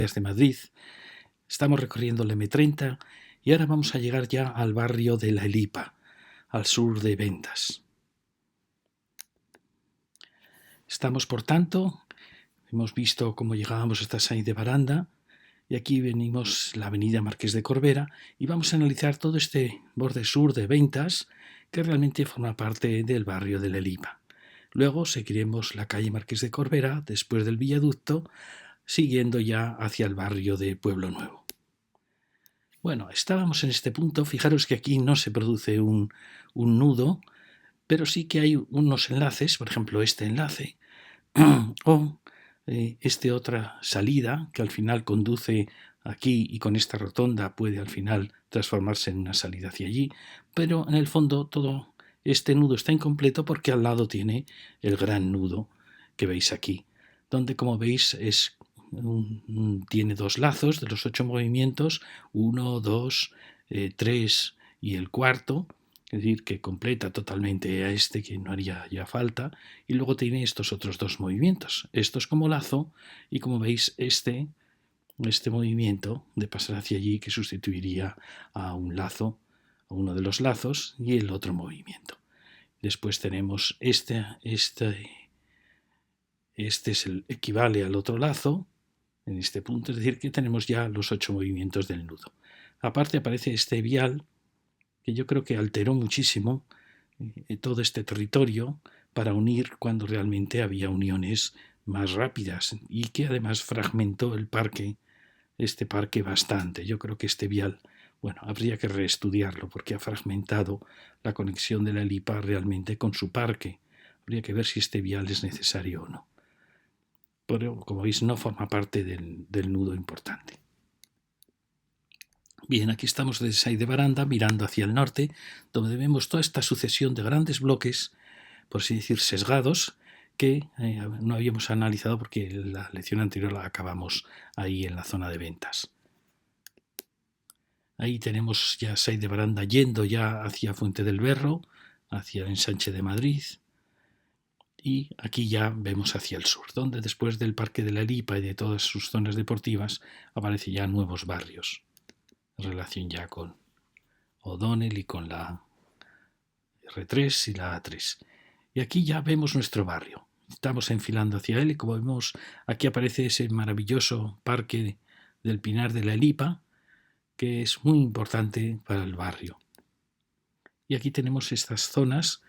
de Madrid. Estamos recorriendo la M30 y ahora vamos a llegar ya al barrio de La Elipa, al sur de Ventas. Estamos, por tanto, hemos visto cómo llegábamos hasta Sáenz de Baranda y aquí venimos la avenida Marqués de Corbera y vamos a analizar todo este borde sur de Ventas que realmente forma parte del barrio de La Elipa. Luego seguiremos la calle Marqués de Corbera después del viaducto, siguiendo ya hacia el barrio de Pueblo Nuevo. Bueno, estábamos en este punto. Fijaros que aquí no se produce un nudo, pero sí que hay unos enlaces, por ejemplo este enlace o esta otra salida que al final conduce aquí y con esta rotonda puede al final transformarse en una salida hacia allí, pero en el fondo todo este nudo está incompleto porque al lado tiene el gran nudo que veis aquí, donde como veis tiene dos lazos de los 8 movimientos, 1, 2, 3 y el cuarto, es decir, que completa totalmente a este que no haría ya falta, y luego tiene estos otros dos movimientos, estos como lazo, y como veis este movimiento de pasar hacia allí que sustituiría a un lazo, a uno de los lazos, y el otro movimiento. Después tenemos este equivale al otro lazo, en este punto, es decir, que tenemos ya los 8 movimientos del nudo. Aparte aparece este vial, que yo creo que alteró muchísimo todo este territorio para unir cuando realmente había uniones más rápidas y que además fragmentó el parque, este parque bastante. Yo creo que este vial, bueno, habría que reestudiarlo porque ha fragmentado la conexión de La Elipa realmente con su parque. Habría que ver si este vial es necesario o no. Pero, como veis, no forma parte del nudo importante. Bien, aquí estamos desde Sáenz de Baranda mirando hacia el norte, donde vemos toda esta sucesión de grandes bloques, por así decir, sesgados, que no habíamos analizado porque la lección anterior la acabamos ahí en la zona de Ventas. Ahí tenemos ya Sáenz de Baranda yendo ya hacia Fuente del Berro, hacia el ensanche de Madrid, y aquí ya vemos hacia el sur, donde después del Parque de La Elipa y de todas sus zonas deportivas aparecen ya nuevos barrios, en relación ya con O'Donnell y con la R3 y la A3. Y aquí ya vemos nuestro barrio. Estamos enfilando hacia él y como vemos aquí aparece ese maravilloso parque del Pinar de La Elipa, que es muy importante para el barrio. Y aquí tenemos estas zonas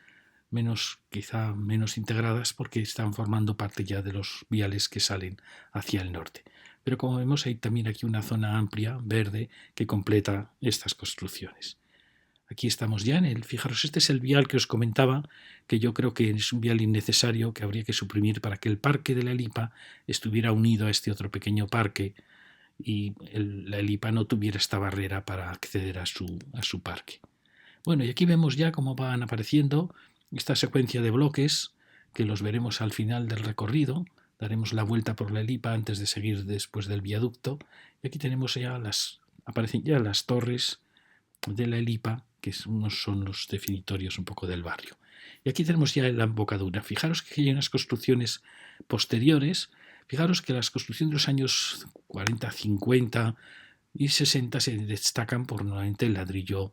quizá menos integradas porque están formando parte ya de los viales que salen hacia el norte. Pero como vemos hay también aquí una zona amplia, verde, que completa estas construcciones. Aquí estamos ya fijaros, este es el vial que os comentaba, que yo creo que es un vial innecesario que habría que suprimir para que el parque de La Elipa estuviera unido a este otro pequeño parque y La Elipa no tuviera esta barrera para acceder a su parque. Bueno, y aquí vemos ya cómo van apareciendo esta secuencia de bloques que los veremos al final del recorrido. Daremos la vuelta por La Elipa antes de seguir después del viaducto. Y aquí tenemos ya aparecen ya las torres de La Elipa, que son los definitorios un poco del barrio. Y aquí tenemos ya la embocadura. Fijaros que hay unas construcciones posteriores. Fijaros que las construcciones de los años 40, 50 y 60 se destacan por normalmente el ladrillo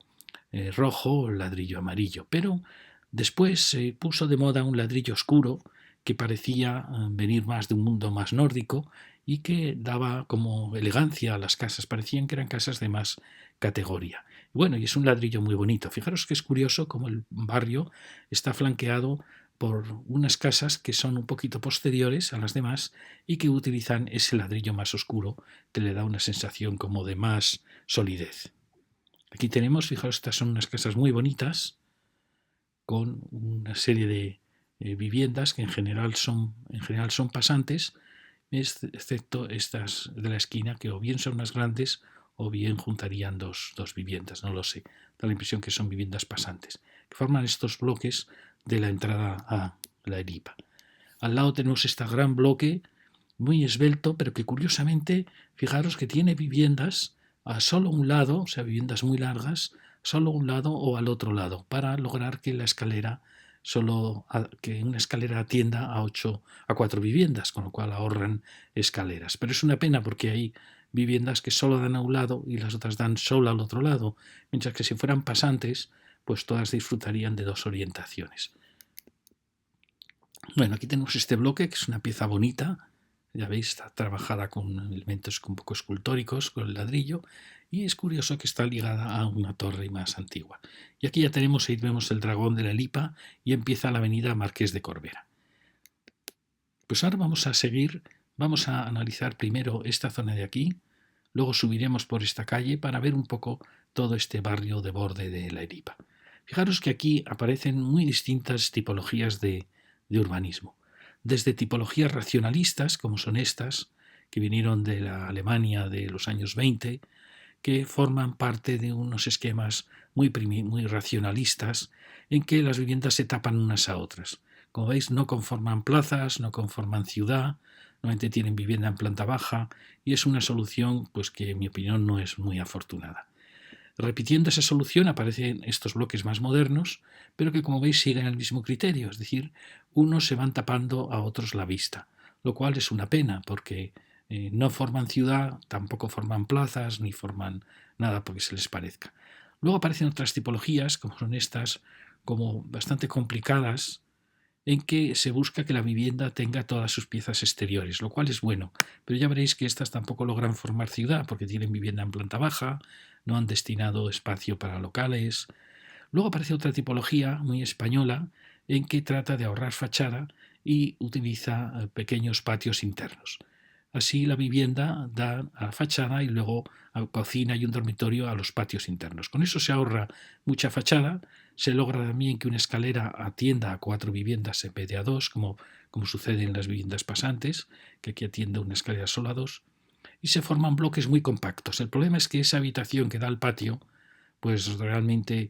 rojo o el ladrillo amarillo, pero después se puso de moda un ladrillo oscuro que parecía venir más de un mundo más nórdico y que daba como elegancia a las casas, parecían que eran casas de más categoría. Bueno, y es un ladrillo muy bonito. Fijaros que es curioso cómo el barrio está flanqueado por unas casas que son un poquito posteriores a las demás y que utilizan ese ladrillo más oscuro que le da una sensación como de más solidez. Aquí tenemos, fijaros, estas son unas casas muy bonitas con una serie de viviendas que en general son pasantes, excepto estas de la esquina que o bien son más grandes o bien juntarían dos viviendas, no lo sé. Da la impresión que son viviendas pasantes, que forman estos bloques de la entrada a La Elipa. Al lado tenemos este gran bloque muy esbelto, pero que curiosamente, fijaros que tiene viviendas a solo un lado, o sea, viviendas muy largas, solo a un lado o al otro lado, para lograr que la escalera que una escalera atienda a 4 viviendas, con lo cual ahorran escaleras. Pero es una pena porque hay viviendas que solo dan a un lado y las otras dan solo al otro lado, mientras que si fueran pasantes, pues todas disfrutarían de 2 orientaciones. Bueno, aquí tenemos este bloque, que es una pieza bonita, ya veis, está trabajada con elementos un poco escultóricos, con el ladrillo, y es curioso que está ligada a una torre más antigua. Y aquí ya tenemos, ahí vemos el dragón de la Lipa y empieza la avenida Marqués de Corbera. Pues ahora vamos a seguir, vamos a analizar primero esta zona de aquí, luego subiremos por esta calle para ver un poco todo este barrio de borde de la Lipa. Fijaros que aquí aparecen muy distintas tipologías de urbanismo. Desde tipologías racionalistas, como son estas, que vinieron de la Alemania de los años 20, que forman parte de unos esquemas muy racionalistas en que las viviendas se tapan unas a otras. Como veis, no conforman plazas, no conforman ciudad, normalmente tienen vivienda en planta baja y es una solución pues, que en mi opinión no es muy afortunada. Repitiendo esa solución aparecen estos bloques más modernos, pero que como veis siguen el mismo criterio, es decir, unos se van tapando a otros la vista, lo cual es una pena porque no forman ciudad, tampoco forman plazas, ni forman nada porque se les parezca. Luego aparecen otras tipologías, como son estas, como bastante complicadas, en que se busca que la vivienda tenga todas sus piezas exteriores, lo cual es bueno, pero ya veréis que estas tampoco logran formar ciudad porque tienen vivienda en planta baja, no han destinado espacio para locales. Luego aparece otra tipología muy española en que trata de ahorrar fachada y utiliza pequeños patios internos. Así la vivienda da a la fachada y luego a cocina y un dormitorio a los patios internos. Con eso se ahorra mucha fachada, se logra también que una escalera atienda a 4 viviendas en vez de a 2, como sucede en las viviendas pasantes, que aquí atiende una escalera solo a 2, y se forman bloques muy compactos. El problema es que esa habitación que da al patio, pues realmente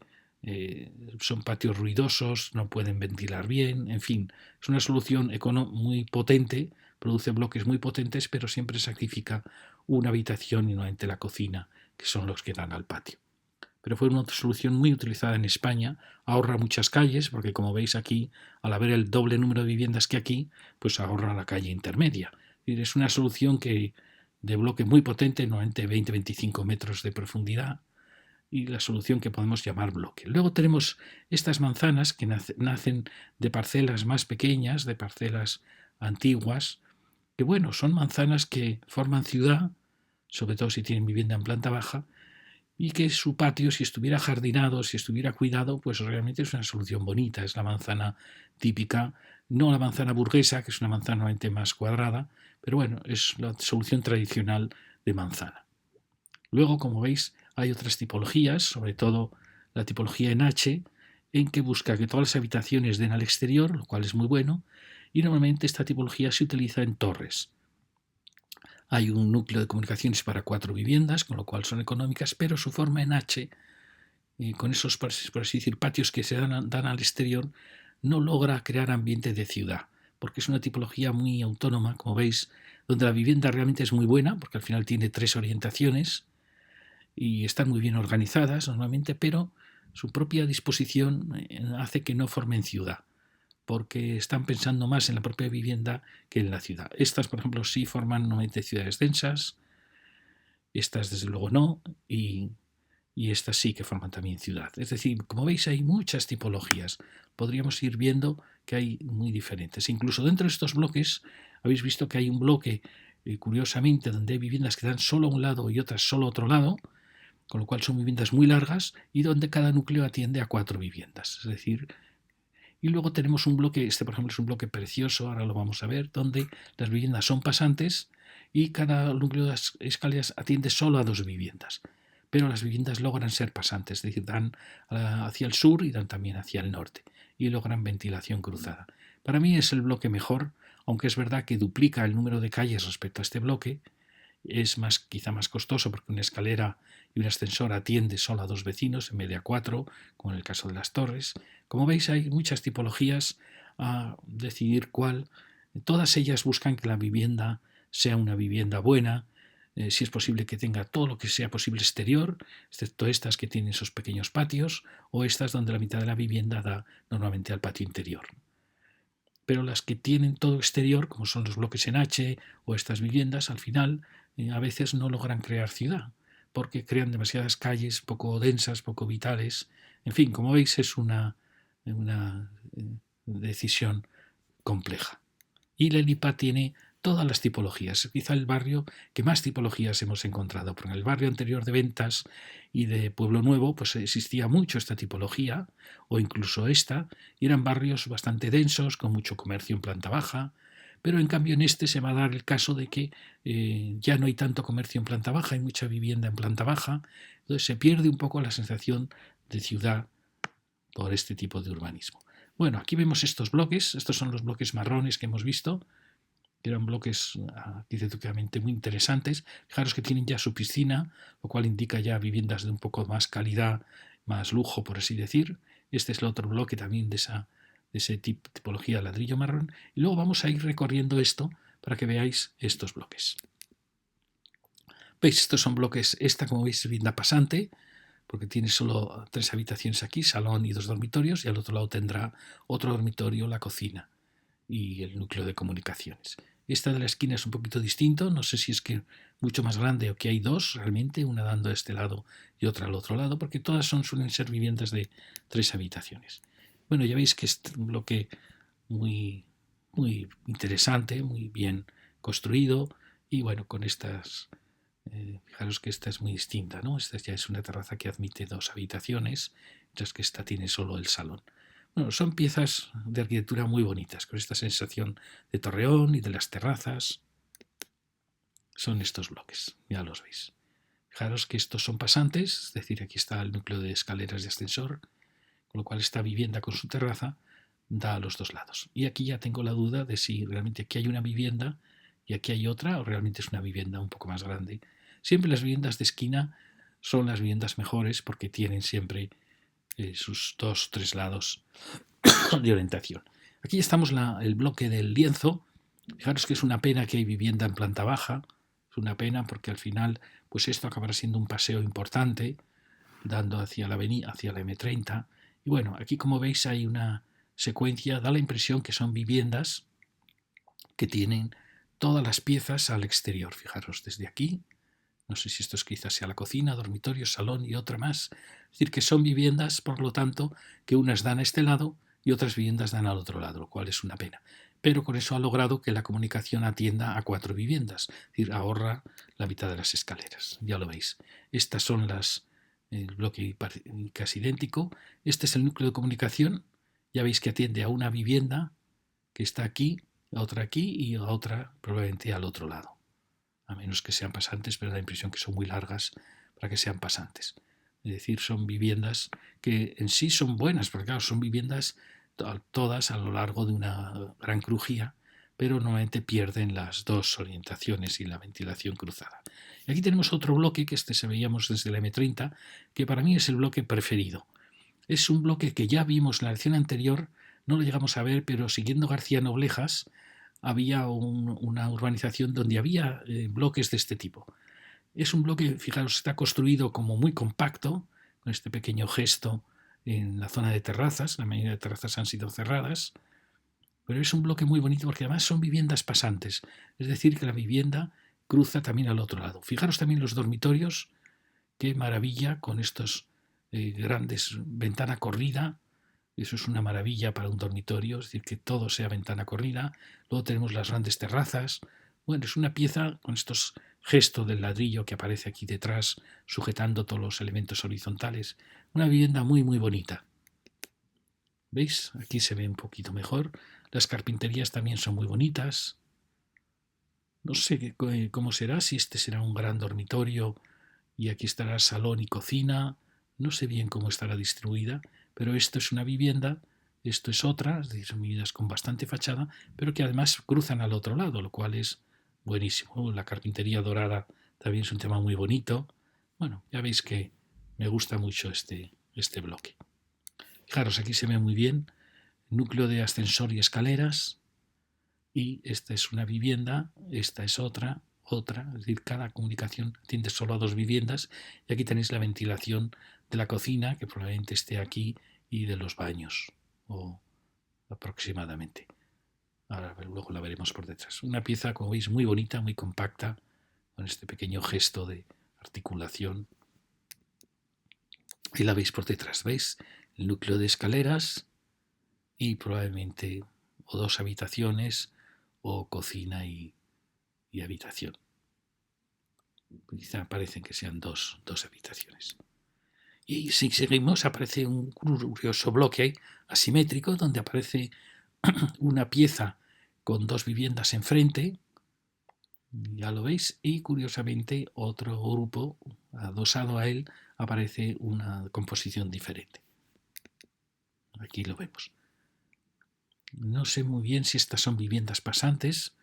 son patios ruidosos, no pueden ventilar bien, en fin, es una solución muy potente, produce bloques muy potentes, pero siempre sacrifica una habitación y nuevamente la cocina, que son los que dan al patio. Pero fue una solución muy utilizada en España, ahorra muchas calles, porque como veis aquí, al haber el doble número de viviendas que aquí, pues ahorra la calle intermedia. Es una solución de bloque muy potente, normalmente 20-25 metros de profundidad, y la solución que podemos llamar bloque. Luego tenemos estas manzanas que nacen de parcelas más pequeñas, de parcelas antiguas, que bueno, son manzanas que forman ciudad, sobre todo si tienen vivienda en planta baja, y que su patio, si estuviera jardinado, si estuviera cuidado, pues realmente es una solución bonita. Es la manzana típica, no la manzana burguesa, que es una manzana normalmente más cuadrada, pero bueno, es la solución tradicional de manzana. Luego, como veis, hay otras tipologías, sobre todo la tipología en H, en que busca que todas las habitaciones den al exterior, lo cual es muy bueno, y normalmente esta tipología se utiliza en torres. Hay un núcleo de comunicaciones para 4 viviendas, con lo cual son económicas, pero su forma en H, con esos, por así decir, patios que se dan al exterior, no logra crear ambiente de ciudad, porque es una tipología muy autónoma, como veis, donde la vivienda realmente es muy buena, porque al final tiene 3 orientaciones y están muy bien organizadas normalmente, pero su propia disposición hace que no formen ciudad, porque están pensando más en la propia vivienda que en la ciudad. Estas, por ejemplo, sí forman normalmente ciudades densas, estas desde luego no, y estas sí que forman también ciudad. Es decir, como veis hay muchas tipologías. Podríamos ir viendo que hay muy diferentes. Incluso dentro de estos bloques, habéis visto que hay un bloque, curiosamente, donde hay viviendas que dan solo a un lado y otras solo a otro lado, con lo cual son viviendas muy largas y donde cada núcleo atiende a 4 viviendas. Es decir, y luego tenemos un bloque, este por ejemplo es un bloque precioso, ahora lo vamos a ver, donde las viviendas son pasantes y cada núcleo de las escaleras atiende solo a 2 viviendas. Pero las viviendas logran ser pasantes, es decir, dan hacia el sur y dan también hacia el norte y logran ventilación cruzada. Para mí es el bloque mejor, aunque es verdad que duplica el número de calles respecto a este bloque, es quizá más costoso porque una escalera y un ascensor atiende solo a 2 vecinos en vez de a 4, como en el caso de las torres. Como veis hay muchas tipologías a decidir cuál. Todas ellas buscan que la vivienda sea una vivienda buena, si es posible que tenga todo lo que sea posible exterior, excepto estas que tienen esos pequeños patios, o estas donde la mitad de la vivienda da normalmente al patio interior. Pero las que tienen todo exterior, como son los bloques en H o estas viviendas, al final a veces no logran crear ciudad, porque crean demasiadas calles poco densas, poco vitales. En fin, como veis, es una decisión compleja. Y la LIPA tiene todas las tipologías. Quizá el barrio que más tipologías hemos encontrado, porque en el barrio anterior de Ventas y de Pueblo Nuevo pues existía mucho esta tipología, o incluso esta, y eran barrios bastante densos, con mucho comercio en planta baja, pero en cambio en este se va a dar el caso de que ya no hay tanto comercio en planta baja, hay mucha vivienda en planta baja, entonces se pierde un poco la sensación de ciudad por este tipo de urbanismo. Bueno, aquí vemos estos bloques, estos son los bloques marrones que hemos visto, que eran bloques arquitectónicamente muy interesantes. Fijaros que tienen ya su piscina, lo cual indica ya viviendas de un poco más calidad, más lujo, por así decir. Este es el otro bloque también de esa tipología de ladrillo marrón. Y luego vamos a ir recorriendo esto para que veáis estos bloques. ¿Veis? Estos son bloques, esta como veis es vivienda pasante, porque tiene solo 3 habitaciones aquí, salón y 2 dormitorios, y al otro lado tendrá otro dormitorio, la cocina y el núcleo de comunicaciones. Esta de la esquina es un poquito distinto, no sé si es que mucho más grande o que hay 2 realmente, una dando a este lado y otra al otro lado, porque todas suelen ser viviendas de 3 habitaciones. Bueno, ya veis que es un bloque muy interesante, muy bien construido, y bueno, con estas fijaros que esta es muy distinta, ¿no? Esta ya es una terraza que admite 2 habitaciones, mientras que esta tiene solo el salón. Bueno, son piezas de arquitectura muy bonitas, con esta sensación de torreón y de las terrazas. Son estos bloques, ya los veis. Fijaros que estos son pasantes, es decir, aquí está el núcleo de escaleras de ascensor, con lo cual esta vivienda con su terraza da a los 2 lados. Y aquí ya tengo la duda de si realmente aquí hay una vivienda y aquí hay otra, o realmente es una vivienda un poco más grande. Siempre las viviendas de esquina son las viviendas mejores porque tienen siempre sus 2 o 3 lados de orientación. Aquí estamos el bloque del lienzo. Fijaros que es una pena que hay vivienda en planta baja. Es una pena porque al final pues esto acabará siendo un paseo importante, dando hacia la avenida, hacia la M30. Y bueno, aquí como veis hay una secuencia, da la impresión que son viviendas que tienen todas las piezas al exterior. Fijaros desde aquí. No sé si esto es quizás sea la cocina, dormitorio, salón y otra más. Es decir, que son viviendas, por lo tanto, que unas dan a este lado y otras viviendas dan al otro lado, lo cual es una pena. Pero con eso ha logrado que la comunicación atienda a 4 viviendas, es decir, ahorra la mitad de las escaleras. Ya lo veis. Estas son el bloque casi idéntico. Este es el núcleo de comunicación. Ya veis que atiende a una vivienda que está aquí, a otra aquí y a otra probablemente al otro lado. A menos que sean pasantes, pero da la impresión que son muy largas para que sean pasantes. Es decir, son viviendas que en sí son buenas, porque claro, son viviendas todas a lo largo de una gran crujía, pero normalmente pierden las 2 orientaciones y la ventilación cruzada. Y aquí tenemos otro bloque, que se veíamos desde la M30, que para mí es el bloque preferido. Es un bloque que ya vimos en la lección anterior, no lo llegamos a ver, pero siguiendo García Noblejas, había una urbanización donde había bloques de este tipo. Es un bloque, fijaros, está construido como muy compacto, con este pequeño gesto en la zona de terrazas. La mayoría de terrazas han sido cerradas, pero es un bloque muy bonito porque además son viviendas pasantes, es decir, que la vivienda cruza también al otro lado. Fijaros también los dormitorios, qué maravilla con estos grandes ventana corrida. Eso es una maravilla para un dormitorio, es decir, que todo sea ventana corrida. Luego tenemos las grandes terrazas. Bueno, es una pieza con estos gestos del ladrillo que aparece aquí detrás, sujetando todos los elementos horizontales. Una vivienda muy, muy bonita. ¿Veis? Aquí se ve un poquito mejor. Las carpinterías también son muy bonitas. No sé cómo será, si este será un gran dormitorio y aquí estará salón y cocina. No sé bien cómo estará distribuida, pero esto es una vivienda, esto es otra, es decir, son viviendas con bastante fachada, pero que además cruzan al otro lado, lo cual es buenísimo. La carpintería dorada también es un tema muy bonito. Bueno, ya veis que me gusta mucho este bloque. Fijaros, aquí se ve muy bien núcleo de ascensor y escaleras, y esta es una vivienda, esta es otra otra, es decir, cada comunicación atiende solo a 2 viviendas, y aquí tenéis la ventilación de la cocina, que probablemente esté aquí, y de los baños, o aproximadamente. Ahora luego la veremos por detrás. Una pieza, como veis, muy bonita, muy compacta, con este pequeño gesto de articulación. Y la veis por detrás, ¿veis? El núcleo de escaleras y probablemente o 2 habitaciones o cocina y habitación. Quizá parecen que sean dos habitaciones. Y si seguimos aparece un curioso bloque asimétrico donde aparece una pieza con 2 viviendas enfrente, ya lo veis, y curiosamente otro grupo adosado a él aparece una composición diferente. Aquí lo vemos. No sé muy bien si estas son viviendas pasantes,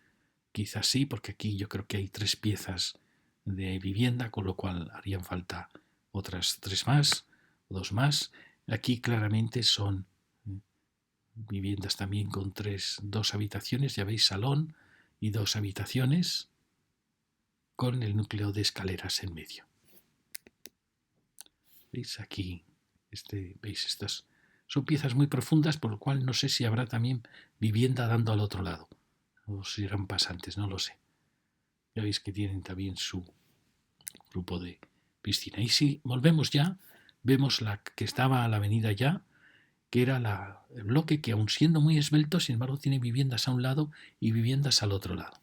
quizás sí, porque aquí yo creo que hay 3 piezas de vivienda, con lo cual harían falta otras 3 más, 2 más. Aquí claramente son viviendas también con 2 habitaciones, ya veis, salón y 2 habitaciones, con el núcleo de escaleras en medio. ¿Veis aquí? ¿Veis? Estas son piezas muy profundas, por lo cual no sé si habrá también vivienda dando al otro lado, o si eran pasantes, no lo sé. Ya veis que tienen también su grupo de piscina. Y si volvemos ya, vemos la que estaba a la avenida ya, que era el bloque que, aun siendo muy esbelto, sin embargo tiene viviendas a un lado y viviendas al otro lado.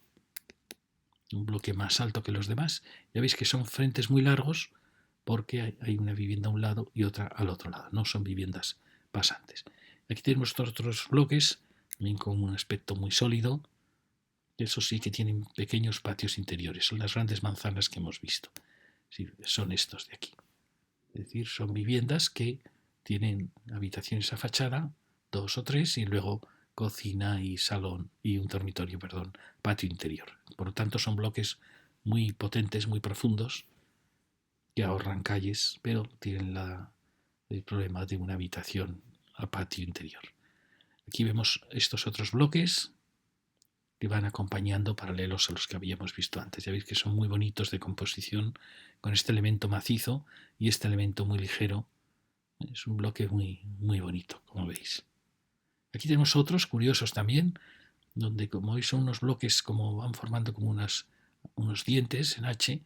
Un bloque más alto que los demás. Ya veis que son frentes muy largos, porque hay una vivienda a un lado y otra al otro lado. No son viviendas pasantes. Aquí tenemos otros bloques, también con un aspecto muy sólido. Eso sí que tienen pequeños patios interiores. Son las grandes manzanas que hemos visto. Sí, son estos de aquí. Es decir, son viviendas que tienen habitaciones a fachada, 2 o 3, y luego cocina y salón y un dormitorio, patio interior. Por lo tanto, son bloques muy potentes, muy profundos, que ahorran calles, pero tienen el problema de una habitación a patio interior. Aquí vemos estos otros bloques que van acompañando, paralelos a los que habíamos visto antes. Ya veis que son muy bonitos de composición, con este elemento macizo y este elemento muy ligero. Es un bloque muy, muy bonito, como veis. Aquí tenemos otros curiosos también, donde, como veis, son unos bloques como van formando como unos dientes en H,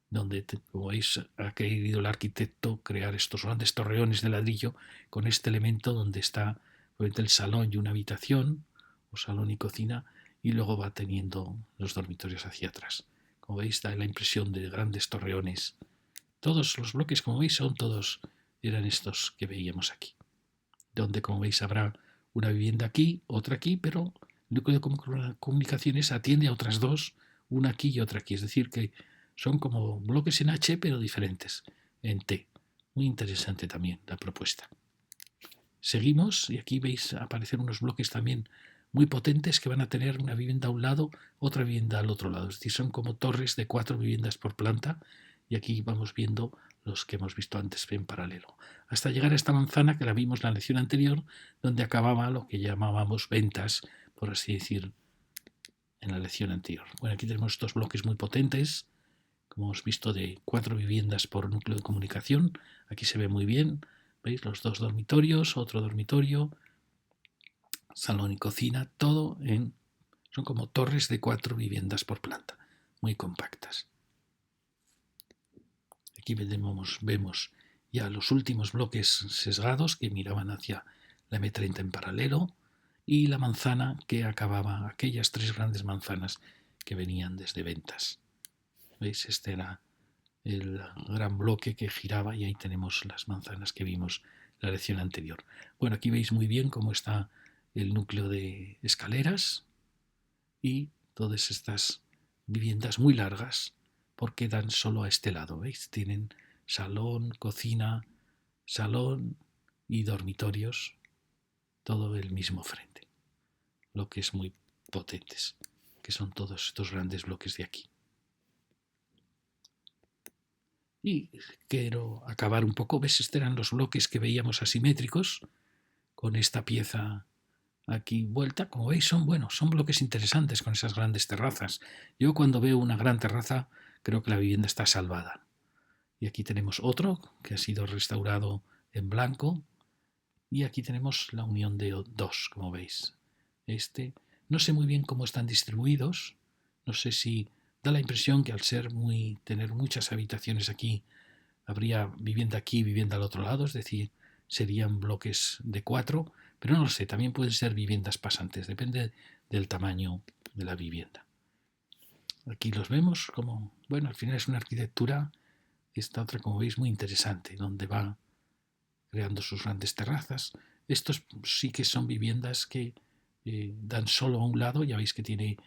donde, como veis, ha querido el arquitecto crear estos grandes torreones de ladrillo con este elemento donde está el salón y una habitación, o salón y cocina, y luego va teniendo los dormitorios hacia atrás. Como veis, da la impresión de grandes torreones. Todos los bloques, como veis, eran estos que veíamos aquí, donde, como veis, habrá una vivienda aquí, otra aquí, pero el núcleo de comunicaciones atiende a otras 2, una aquí y otra aquí. Es decir, que son como bloques en H, pero diferentes, en T. Muy interesante también la propuesta. Seguimos, y aquí veis aparecer unos bloques también muy potentes que van a tener una vivienda a un lado, otra vivienda al otro lado. Es decir, son como torres de 4 viviendas por planta, y aquí vamos viendo los que hemos visto antes en paralelo. Hasta llegar a esta manzana que la vimos en la lección anterior, donde acababa lo que llamábamos ventas, por así decir, en la lección anterior. Bueno, aquí tenemos estos bloques muy potentes, como hemos visto, de 4 viviendas por núcleo de comunicación. Aquí se ve muy bien. ¿Veis? Los 2 dormitorios, otro dormitorio, salón y cocina, todo son como torres de 4 viviendas por planta, muy compactas. Aquí vemos ya los últimos bloques sesgados que miraban hacia la M30 en paralelo, y la manzana que acababa, aquellas 3 grandes manzanas que venían desde ventas. ¿Veis? Este era el gran bloque que giraba, y ahí tenemos las manzanas que vimos en la lección anterior. Bueno, aquí veis muy bien cómo está el núcleo de escaleras y todas estas viviendas muy largas, porque dan solo a este lado. ¿Veis? Tienen salón, cocina, salón y dormitorios, todo el mismo frente. Bloques muy potentes, que son todos estos grandes bloques de aquí. Y quiero acabar un poco. ¿Ves? Estos eran los bloques que veíamos asimétricos, con esta pieza aquí vuelta. Como veis, son bloques interesantes con esas grandes terrazas. Yo cuando veo una gran terraza creo que la vivienda está salvada. Y aquí tenemos otro que ha sido restaurado en blanco. Y aquí tenemos la unión de dos, como veis. No sé muy bien cómo están distribuidos. No sé si da la impresión que al tener muchas habitaciones aquí, habría vivienda aquí, vivienda al otro lado, es decir, serían bloques de 4, pero no lo sé, también pueden ser viviendas pasantes, depende del tamaño de la vivienda. Aquí los vemos como, bueno, al final es una arquitectura, esta otra, como veis, muy interesante, donde va creando sus grandes terrazas. Estos sí que son viviendas que dan solo a un lado, ya veis que tiene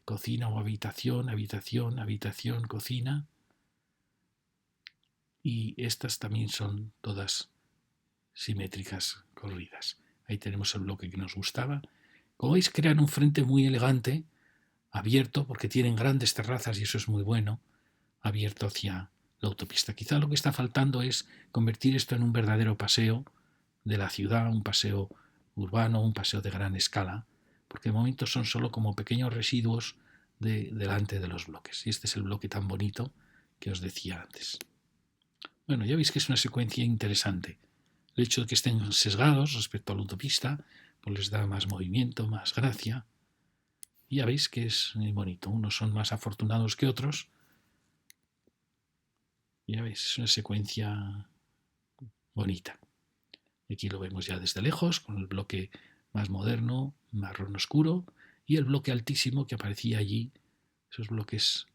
cocina o habitación, habitación, habitación, cocina. Y estas también son todas simétricas corridas. Ahí tenemos el bloque que nos gustaba. Como veis, crean un frente muy elegante, abierto, porque tienen grandes terrazas y eso es muy bueno, abierto hacia la autopista. Quizá lo que está faltando es convertir esto en un verdadero paseo de la ciudad, un paseo urbano, un paseo de gran escala, porque de momento son solo como pequeños residuos delante de los bloques. Y este es el bloque tan bonito que os decía antes. Bueno, ya veis que es una secuencia interesante. El hecho de que estén sesgados respecto a la autopista, pues les da más movimiento, más gracia. Y ya veis que es muy bonito. Unos son más afortunados que otros. Ya veis, es una secuencia bonita. Aquí lo vemos ya desde lejos, con el bloque más moderno, marrón oscuro, y el bloque altísimo que aparecía allí, esos bloques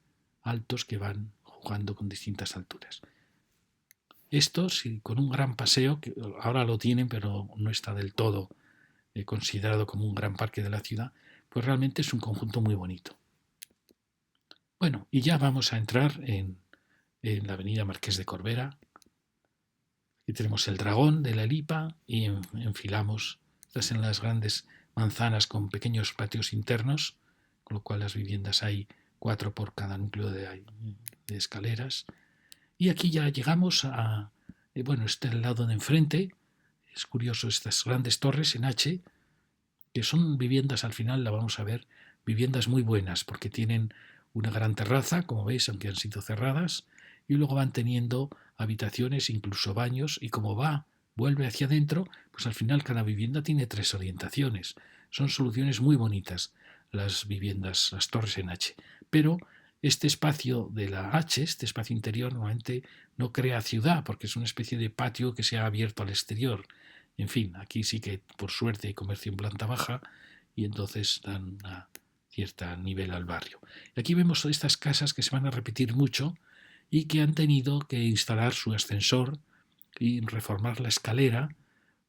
altos que van jugando con distintas alturas. Esto, sí, con un gran paseo, que ahora lo tienen, pero no está del todo considerado como un gran parque de la ciudad, pues realmente es un conjunto muy bonito. Bueno, y ya vamos a entrar en la avenida Marqués de Corbera. Aquí tenemos el dragón de la Lipa y enfilamos, estas en las grandes manzanas con pequeños patios internos, con lo cual las viviendas hay 4 por cada núcleo de escaleras. Y aquí ya llegamos bueno, este es el lado de enfrente. Es curioso estas grandes torres en H, que son viviendas, al final la vamos a ver, viviendas muy buenas, porque tienen una gran terraza, como veis, aunque han sido cerradas, y luego van teniendo habitaciones, incluso baños, y como vuelve hacia adentro, pues al final cada vivienda tiene 3 orientaciones. Son soluciones muy bonitas las viviendas, las torres en H. Pero este espacio de la H, este espacio interior, normalmente no crea ciudad, porque es una especie de patio que se ha abierto al exterior. En fin, aquí sí que por suerte hay comercio en planta baja y entonces dan a cierto nivel al barrio. Y aquí vemos estas casas que se van a repetir mucho y que han tenido que instalar su ascensor y reformar la escalera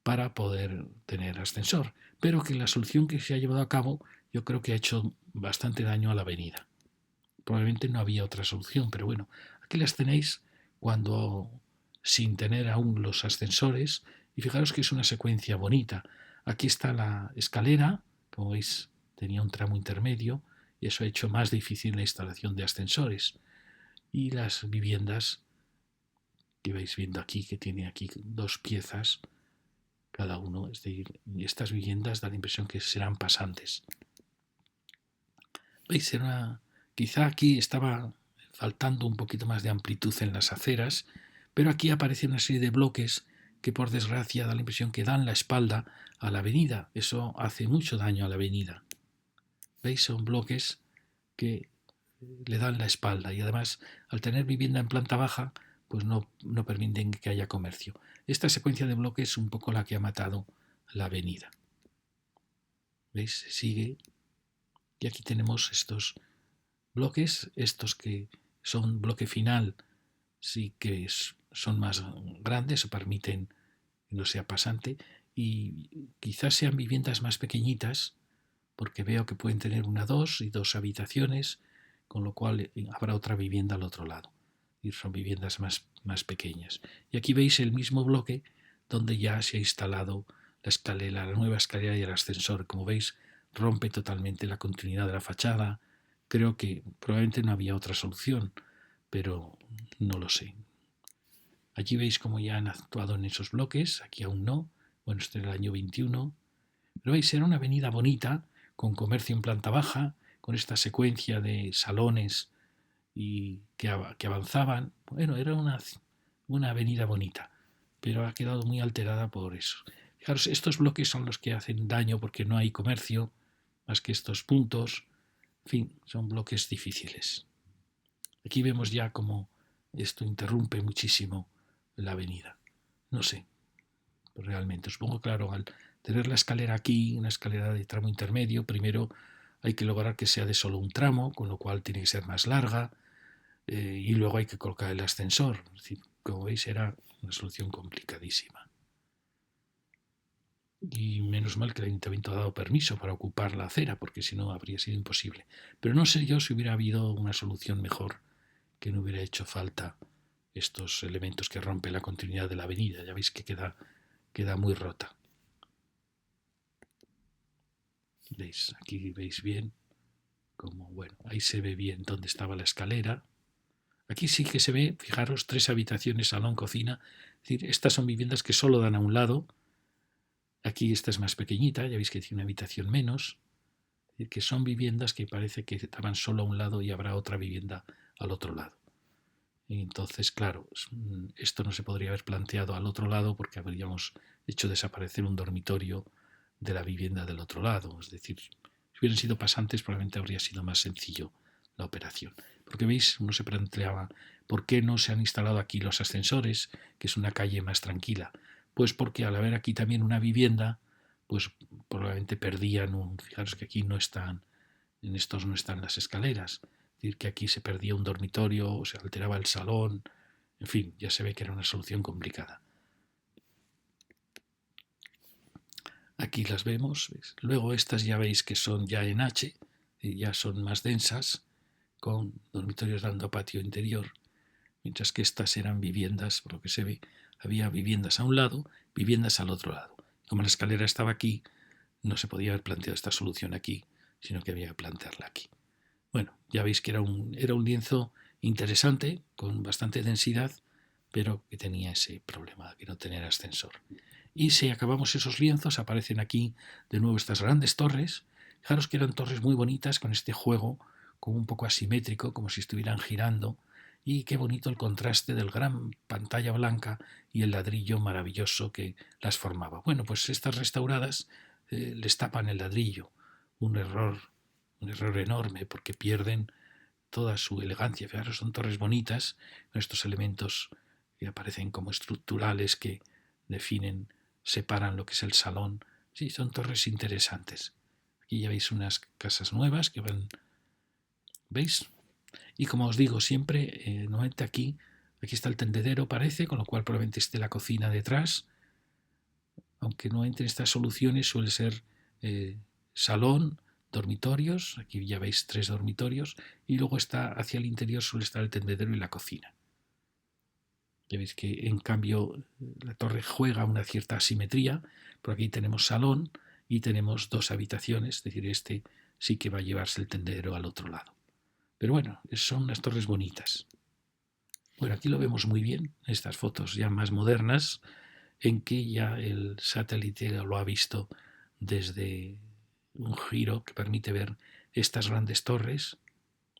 para poder tener ascensor, pero que la solución que se ha llevado a cabo yo creo que ha hecho bastante daño a la avenida. Probablemente no había otra solución, pero bueno, aquí las tenéis cuando sin tener aún los ascensores y fijaros que es una secuencia bonita. Aquí está la escalera, como veis tenía un tramo intermedio y eso ha hecho más difícil la instalación de ascensores. Y las viviendas que vais viendo aquí, que tiene aquí 2 piezas cada uno, es decir, estas viviendas da la impresión que serán pasantes. ¿Veis? Quizá aquí estaba faltando un poquito más de amplitud en las aceras, pero aquí aparece una serie de bloques que por desgracia da la impresión que dan la espalda a la avenida. Eso hace mucho daño a la avenida. ¿Veis? Son bloques que le dan la espalda y además al tener vivienda en planta baja pues no permiten que haya comercio. Esta secuencia de bloques es un poco la que ha matado la avenida. ¿Veis? Se sigue y aquí tenemos estos bloques, estos que son bloque final, sí que son más grandes o permiten que no sea pasante y quizás sean viviendas más pequeñitas porque veo que pueden tener 2 y 2 habitaciones, con lo cual habrá otra vivienda al otro lado y son viviendas más pequeñas. Y aquí veis el mismo bloque donde ya se ha instalado la escalera, la nueva escalera y el ascensor. Como veis, rompe totalmente la continuidad de la fachada. Creo que probablemente no había otra solución, pero no lo sé. Allí veis cómo ya han actuado en esos bloques, aquí aún no. Bueno, este es el año 21. Pero veis, era una avenida bonita, con comercio en planta baja, con esta secuencia de salones y que avanzaban. Bueno, era una avenida bonita, pero ha quedado muy alterada por eso. Fijaros, estos bloques son los que hacen daño porque no hay comercio más que estos puntos. En fin, son bloques difíciles. Aquí vemos ya cómo esto interrumpe muchísimo la avenida. No sé, realmente. Os pongo claro, al tener la escalera aquí, una escalera de tramo intermedio, primero hay que lograr que sea de solo un tramo, con lo cual tiene que ser más larga, y luego hay que colocar el ascensor. Es decir, como veis, era una solución complicadísima. Y menos mal que el ayuntamiento ha dado permiso para ocupar la acera, porque si no habría sido imposible. Pero no sé yo si hubiera habido una solución mejor, que no hubiera hecho falta estos elementos que rompen la continuidad de la avenida. Ya veis que queda muy rota. ¿Veis? Aquí veis bien como, bueno, ahí se ve bien dónde estaba la escalera. Aquí sí que se ve, fijaros, 3 habitaciones, salón, cocina. Es decir, estas son viviendas que solo dan a un lado. Aquí esta es más pequeñita, ya veis que tiene una habitación menos. Es decir, que son viviendas que parece que estaban solo a un lado y habrá otra vivienda al otro lado. Y entonces, claro, esto no se podría haber planteado al otro lado porque habríamos hecho desaparecer un dormitorio de la vivienda del otro lado. Es decir, si hubieran sido pasantes probablemente habría sido más sencillo la operación. Porque veis, uno se planteaba, ¿por qué no se han instalado aquí los ascensores, que es una calle más tranquila? Pues porque al haber aquí también una vivienda, pues probablemente perdían fijaros que aquí no están, en estos no están las escaleras. Es decir, que aquí se perdía un dormitorio, o se alteraba el salón, en fin, ya se ve que era una solución complicada. Aquí las vemos. ¿Ves? Luego estas ya veis que son ya en H, y ya son más densas, con dormitorios dando a patio interior, mientras que estas eran viviendas, por lo que se ve, había viviendas a un lado, viviendas al otro lado. Como la escalera estaba aquí, no se podía haber planteado esta solución aquí, sino que había que plantearla aquí. Bueno, ya veis que era un lienzo interesante, con bastante densidad, pero que tenía ese problema de no tener ascensor. Y si acabamos esos lienzos, aparecen aquí de nuevo estas grandes torres. Fijaros que eran torres muy bonitas, con este juego como un poco asimétrico, como si estuvieran girando. Y qué bonito el contraste del gran pantalla blanca y el ladrillo maravilloso que las formaba. Bueno, pues estas restauradas les tapan el ladrillo. Un error enorme, porque pierden toda su elegancia. Fijaros, son torres bonitas, con estos elementos que aparecen como estructurales que definen, separan lo que es el salón. Sí, son torres interesantes. Aquí ya veis unas casas nuevas que van, ¿veis? Y como os digo, siempre, nuevamente aquí está el tendedero, parece, con lo cual probablemente esté la cocina detrás, aunque no entre estas soluciones suele ser salón, dormitorios, aquí ya veis 3 dormitorios, y luego está hacia el interior suele estar el tendedero y la cocina. Ya veis que en cambio la torre juega una cierta asimetría, por aquí tenemos salón y tenemos 2 habitaciones, es decir, este sí que va a llevarse el tendedero al otro lado. Pero bueno, son unas torres bonitas. Bueno, aquí lo vemos muy bien, estas fotos ya más modernas, en que ya el satélite lo ha visto desde un giro que permite ver estas grandes torres.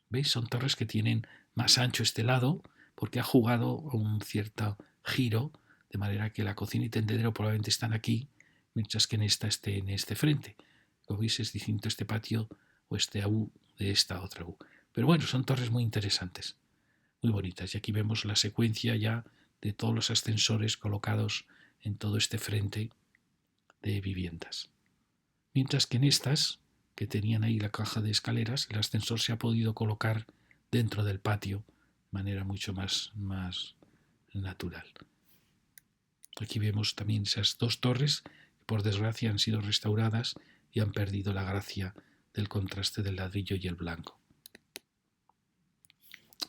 ¿Veis? Son torres que tienen más ancho este lado porque ha jugado un cierto giro, de manera que la cocina y tendedero probablemente están aquí, mientras que en esta esté en este frente. Como veis, es distinto este patio o este U de esta otra U. Pero bueno, son torres muy interesantes, muy bonitas. Y aquí vemos la secuencia ya de todos los ascensores colocados en todo este frente de viviendas. Mientras que en estas, que tenían ahí la caja de escaleras, el ascensor se ha podido colocar dentro del patio de manera mucho más natural. Aquí vemos también esas 2 torres que por desgracia han sido restauradas y han perdido la gracia del contraste del ladrillo y el blanco.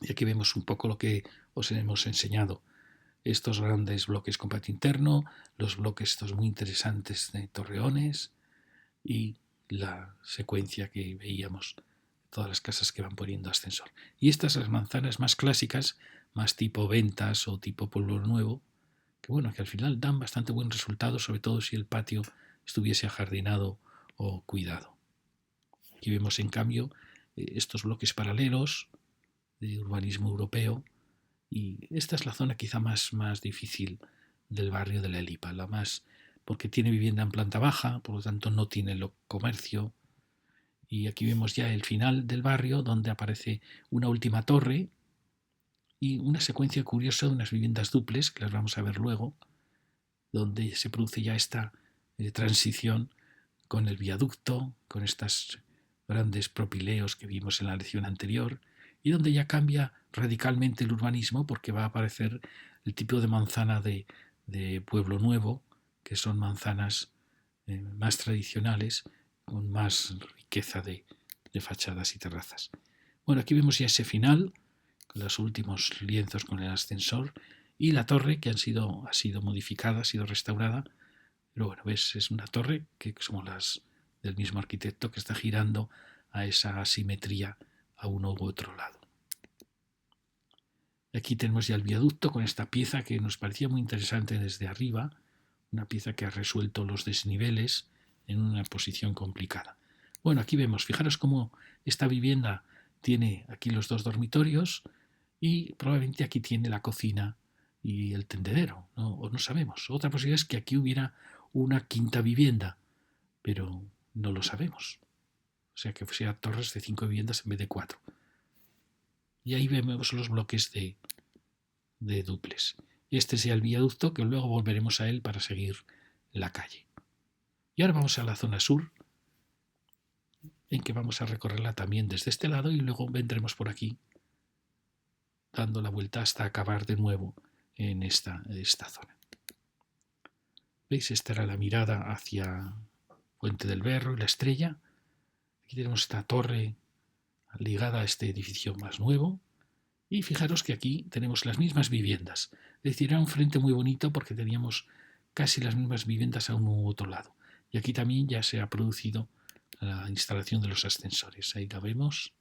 Y aquí vemos un poco lo que os hemos enseñado. Estos grandes bloques con patio interno, los bloques estos muy interesantes de torreones y la secuencia que veíamos, todas las casas que van poniendo ascensor. Y estas las manzanas más clásicas, más tipo Ventas o tipo Pueblo Nuevo, que bueno, que al final dan bastante buen resultado, sobre todo si el patio estuviese ajardinado o cuidado. Aquí vemos en cambio estos bloques paralelos de urbanismo europeo, y esta es la zona quizá más difícil del barrio de la Elipa, la más, porque tiene vivienda en planta baja, por lo tanto no tiene comercio. Y aquí vemos ya el final del barrio, donde aparece una última torre y una secuencia curiosa de unas viviendas duples, que las vamos a ver luego, donde se produce ya esta transición con el viaducto, con estos grandes propileos que vimos en la lección anterior, y donde ya cambia radicalmente el urbanismo, porque va a aparecer el tipo de manzana de Pueblo Nuevo, que son manzanas más tradicionales, con más riqueza de fachadas y terrazas. Bueno, aquí vemos ya ese final, con los últimos lienzos con el ascensor, y la torre que ha sido modificada, ha sido restaurada. Pero bueno, ves, es una torre que somos las del mismo arquitecto, que está girando a esa asimetría a uno u otro lado. Aquí tenemos ya el viaducto con esta pieza que nos parecía muy interesante desde arriba, una pieza que ha resuelto los desniveles en una posición complicada. Bueno, aquí vemos, fijaros cómo esta vivienda tiene aquí los dos dormitorios y probablemente aquí tiene la cocina y el tendedero, ¿no? O no sabemos. Otra posibilidad es que aquí hubiera una quinta vivienda, pero no lo sabemos. O sea, que sean torres de 5 viviendas en vez de 4. Y ahí vemos los bloques de duples. Este es el viaducto, que luego volveremos a él para seguir la calle. Y ahora vamos a la zona sur, en que vamos a recorrerla también desde este lado, y luego vendremos por aquí, dando la vuelta hasta acabar de nuevo en esta zona. ¿Veis? Esta era la mirada hacia Puente del Berro y la Estrella. Aquí tenemos esta torre ligada a este edificio más nuevo. Y fijaros que aquí tenemos las mismas viviendas. Es decir, era un frente muy bonito porque teníamos casi las mismas viviendas a uno u otro lado. Y aquí también ya se ha producido la instalación de los ascensores. Ahí la vemos.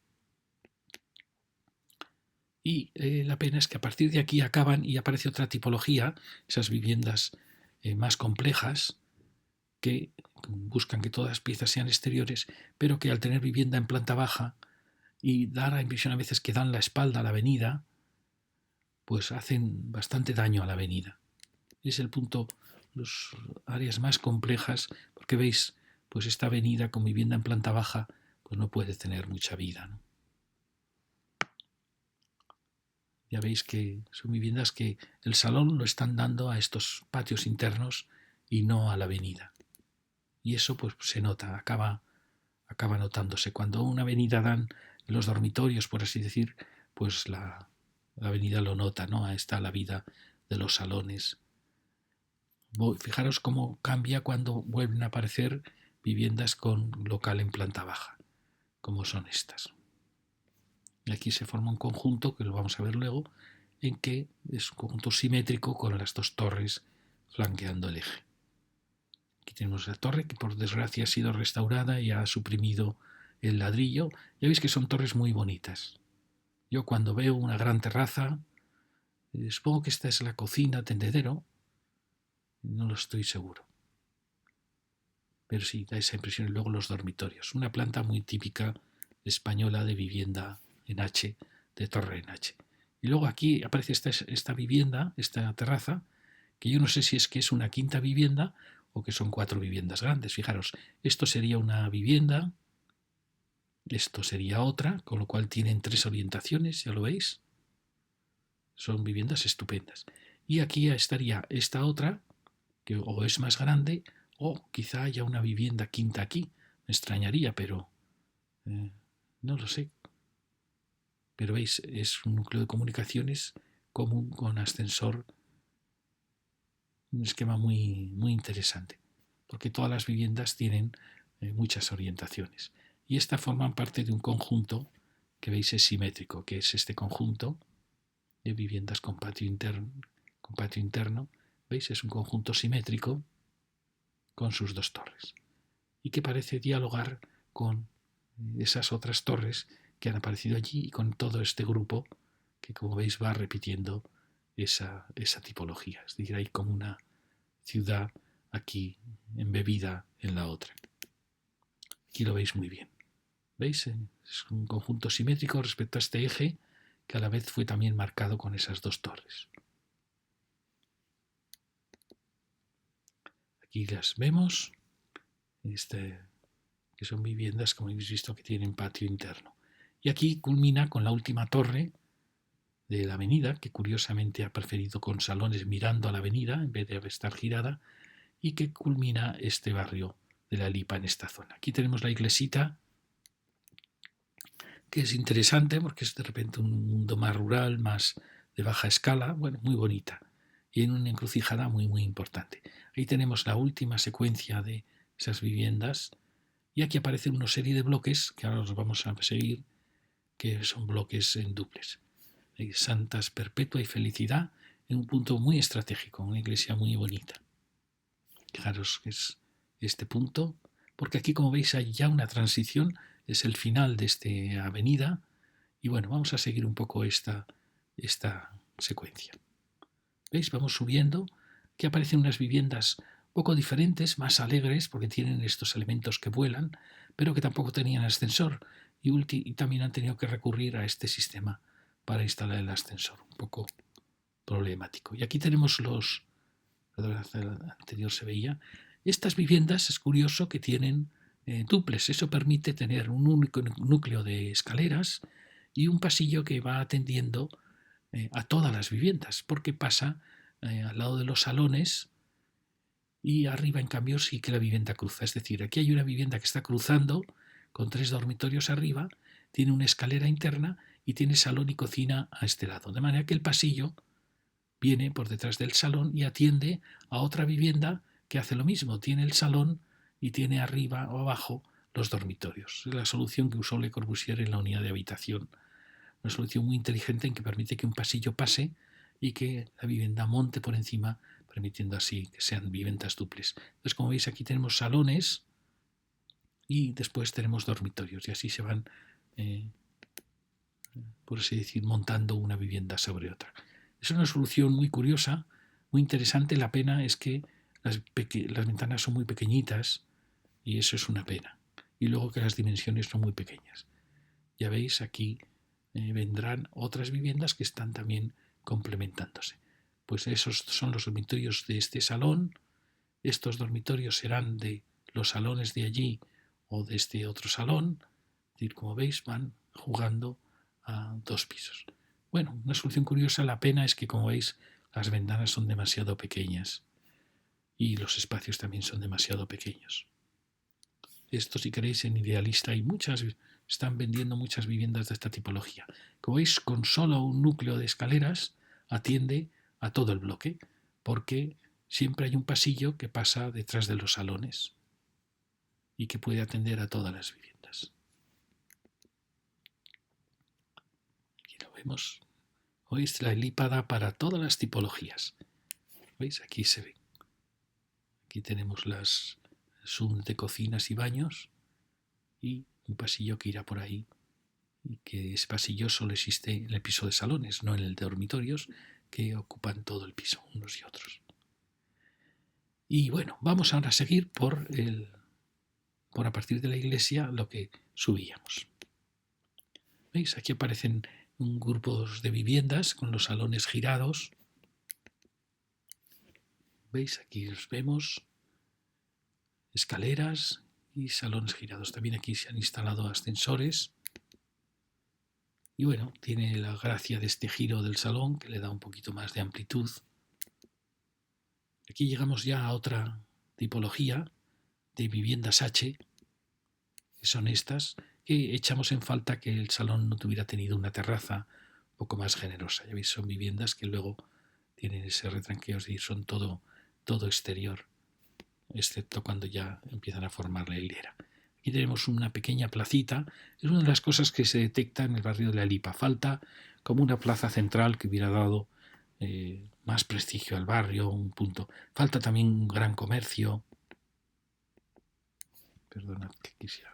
Y la pena es que a partir de aquí acaban y aparece otra tipología, esas viviendas más complejas, que buscan que todas las piezas sean exteriores, pero que al tener vivienda en planta baja y dar la impresión a veces que dan la espalda a la avenida, pues hacen bastante daño a la avenida. Es el punto, las áreas más complejas, porque veis, pues esta avenida con vivienda en planta baja, pues no puede tener mucha vida, ¿no? Ya veis que son viviendas que el salón lo están dando a estos patios internos y no a la avenida. Y eso pues se nota, acaba notándose. Cuando una avenida dan los dormitorios, por así decir, pues la avenida lo nota, ¿no? Ahí está la vida de los salones. Fijaros cómo cambia cuando vuelven a aparecer viviendas con local en planta baja, como son estas. Y aquí se forma un conjunto, que lo vamos a ver luego, en que es un conjunto simétrico con las dos torres flanqueando el eje. Aquí tenemos la torre que por desgracia ha sido restaurada y ha suprimido el ladrillo. Ya veis que son torres muy bonitas. Yo cuando veo una gran terraza, supongo que esta es la cocina, tendedero, no lo estoy seguro. Pero sí, da esa impresión. Y luego los dormitorios. Una planta muy típica española de vivienda en H, de torre en H. Y luego aquí aparece esta vivienda, esta terraza, que yo no sé si es que es una quinta vivienda o que son 4 viviendas grandes. Fijaros, esto sería una vivienda, esto sería otra, con lo cual tienen 3 orientaciones, ya lo veis. Son viviendas estupendas. Y aquí estaría esta otra, que o es más grande, o quizá haya una vivienda quinta aquí. Me extrañaría, pero no lo sé. Pero veis, es un núcleo de comunicaciones común con ascensor. Un esquema muy, muy interesante, porque todas las viviendas tienen muchas orientaciones. Y estas forman parte de un conjunto que veis es simétrico, que es este conjunto de viviendas con patio interno. ¿Veis? Es un conjunto simétrico con sus 2 torres y que parece dialogar con esas otras torres que han aparecido allí y con todo este grupo que, como veis, va repitiendo esa tipología. Es decir, hay como una ciudad aquí embebida en la otra. Aquí lo veis muy bien. ¿Veis? Es un conjunto simétrico respecto a este eje que a la vez fue también marcado con esas dos torres. Aquí las vemos, que son viviendas, como habéis visto, que tienen patio interno. Y aquí culmina con la última torre de la avenida, que curiosamente ha preferido con salones mirando a la avenida en vez de estar girada, y que culmina este barrio de la Lipa en esta zona. Aquí tenemos la iglesita, que es interesante porque es de repente un mundo más rural, más de baja escala, bueno, muy bonita, y en una encrucijada muy, muy importante. Ahí tenemos la última secuencia de esas viviendas, y aquí aparecen una serie de bloques, que ahora los vamos a seguir, que son bloques en duples. Santas Perpetua y Felicidad, en un punto muy estratégico, una iglesia muy bonita. Fijaros que es este punto, porque aquí, como veis, hay ya una transición, es el final de esta avenida, y bueno, vamos a seguir un poco esta secuencia. ¿Veis? Vamos subiendo, que aparecen unas viviendas poco diferentes, más alegres, porque tienen estos elementos que vuelan, pero que tampoco tenían ascensor, y también han tenido que recurrir a este sistema para instalar el ascensor, un poco problemático. Y aquí tenemos el anterior se veía, estas viviendas es curioso que tienen duples, eso permite tener un único núcleo de escaleras y un pasillo que va atendiendo a todas las viviendas, porque pasa al lado de los salones y arriba en cambio sí que la vivienda cruza, es decir, aquí hay una vivienda que está cruzando con 3 dormitorios arriba, tiene una escalera interna y tiene salón y cocina a este lado, de manera que el pasillo viene por detrás del salón y atiende a otra vivienda que hace lo mismo, tiene el salón y tiene arriba o abajo los dormitorios. Es la solución que usó Le Corbusier en la unidad de habitación, una solución muy inteligente en que permite que un pasillo pase y que la vivienda monte por encima, permitiendo así que sean viviendas duples. Entonces, como veis, aquí tenemos salones y después tenemos dormitorios y así se van, por así decir, montando una vivienda sobre otra. Es una solución muy curiosa, muy interesante. La pena es que las ventanas son muy pequeñitas y eso es una pena. Y luego que las dimensiones son muy pequeñas. Ya veis, aquí vendrán otras viviendas que están también complementándose. Pues esos son los dormitorios de este salón. Estos dormitorios serán de los salones de allí o de este otro salón. Es decir, como veis, van jugando a 2 pisos. Bueno, una solución curiosa, la pena es que, como veis, las ventanas son demasiado pequeñas y los espacios también son demasiado pequeños. Esto, si queréis, en Idealista hay muchas, están vendiendo muchas viviendas de esta tipología. Como veis, con solo un núcleo de escaleras atiende a todo el bloque, porque siempre hay un pasillo que pasa detrás de los salones y que puede atender a todas las viviendas. Aquí lo vemos. ¿Veis? La Lipa da para todas las tipologías. ¿Veis? Aquí se ve. Aquí tenemos las zoom de cocinas y baños y un pasillo que irá por ahí, y que ese pasillo solo existe en el piso de salones, no en el de dormitorios, que ocupan todo el piso, unos y otros. Y bueno, vamos ahora a seguir por a partir de la iglesia lo que subíamos. ¿Veis? Aquí aparecen grupos de viviendas con los salones girados. ¿Veis? Aquí los vemos. Escaleras y salones girados. También aquí se han instalado ascensores. Y bueno, tiene la gracia de este giro del salón que le da un poquito más de amplitud. Aquí llegamos ya a otra tipología de viviendas H, que son estas, que echamos en falta que el salón no tuviera tenido una terraza un poco más generosa. Ya veis, son viviendas que luego tienen ese retranqueo, es decir, son todo exterior, excepto cuando ya empiezan a formar la hilera. Aquí tenemos una pequeña placita. Es una de las cosas que se detecta en el barrio de la Lipa. Falta como una plaza central que hubiera dado más prestigio al barrio, un punto. Falta también un gran comercio. Perdonad que quisiera.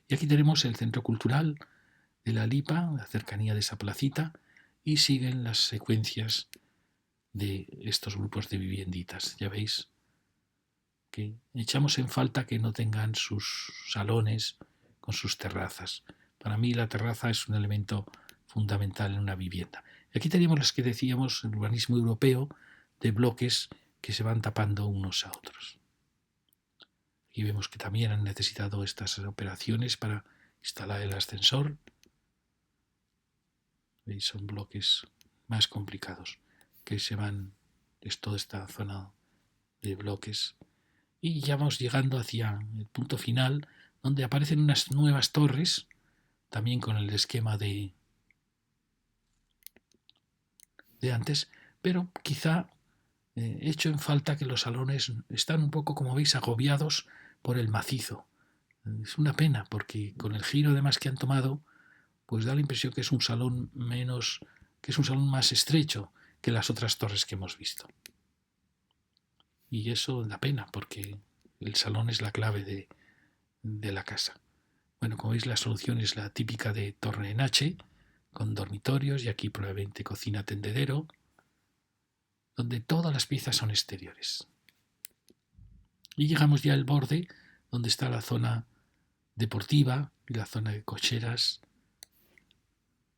Y aquí tenemos el centro cultural de la Lipa, la cercanía de esa placita, y siguen las secuencias de estos grupos de vivienditas. Ya veis, que echamos en falta que no tengan sus salones con sus terrazas. Para mí la terraza es un elemento fundamental en una vivienda. Y aquí tenemos las que decíamos, el urbanismo europeo, de bloques que se van tapando unos a otros. Aquí vemos que también han necesitado estas operaciones para instalar el ascensor. ¿Veis? Son bloques más complicados que se van, es toda esta zona de bloques. Y ya vamos llegando hacia el punto final, donde aparecen unas nuevas torres, también con el esquema de antes, pero quizá hecho en falta que los salones están un poco, como veis, agobiados por el macizo. Es una pena, porque con el giro además que han tomado, pues da la impresión que es un salón que es un salón más estrecho que las otras torres que hemos visto. Y eso da pena, porque el salón es la clave de la casa. Bueno, como veis, la solución es la típica de torre en H, con dormitorios y aquí probablemente cocina tendedero, donde todas las piezas son exteriores. Y llegamos ya al borde, donde está la zona deportiva y la zona de cocheras,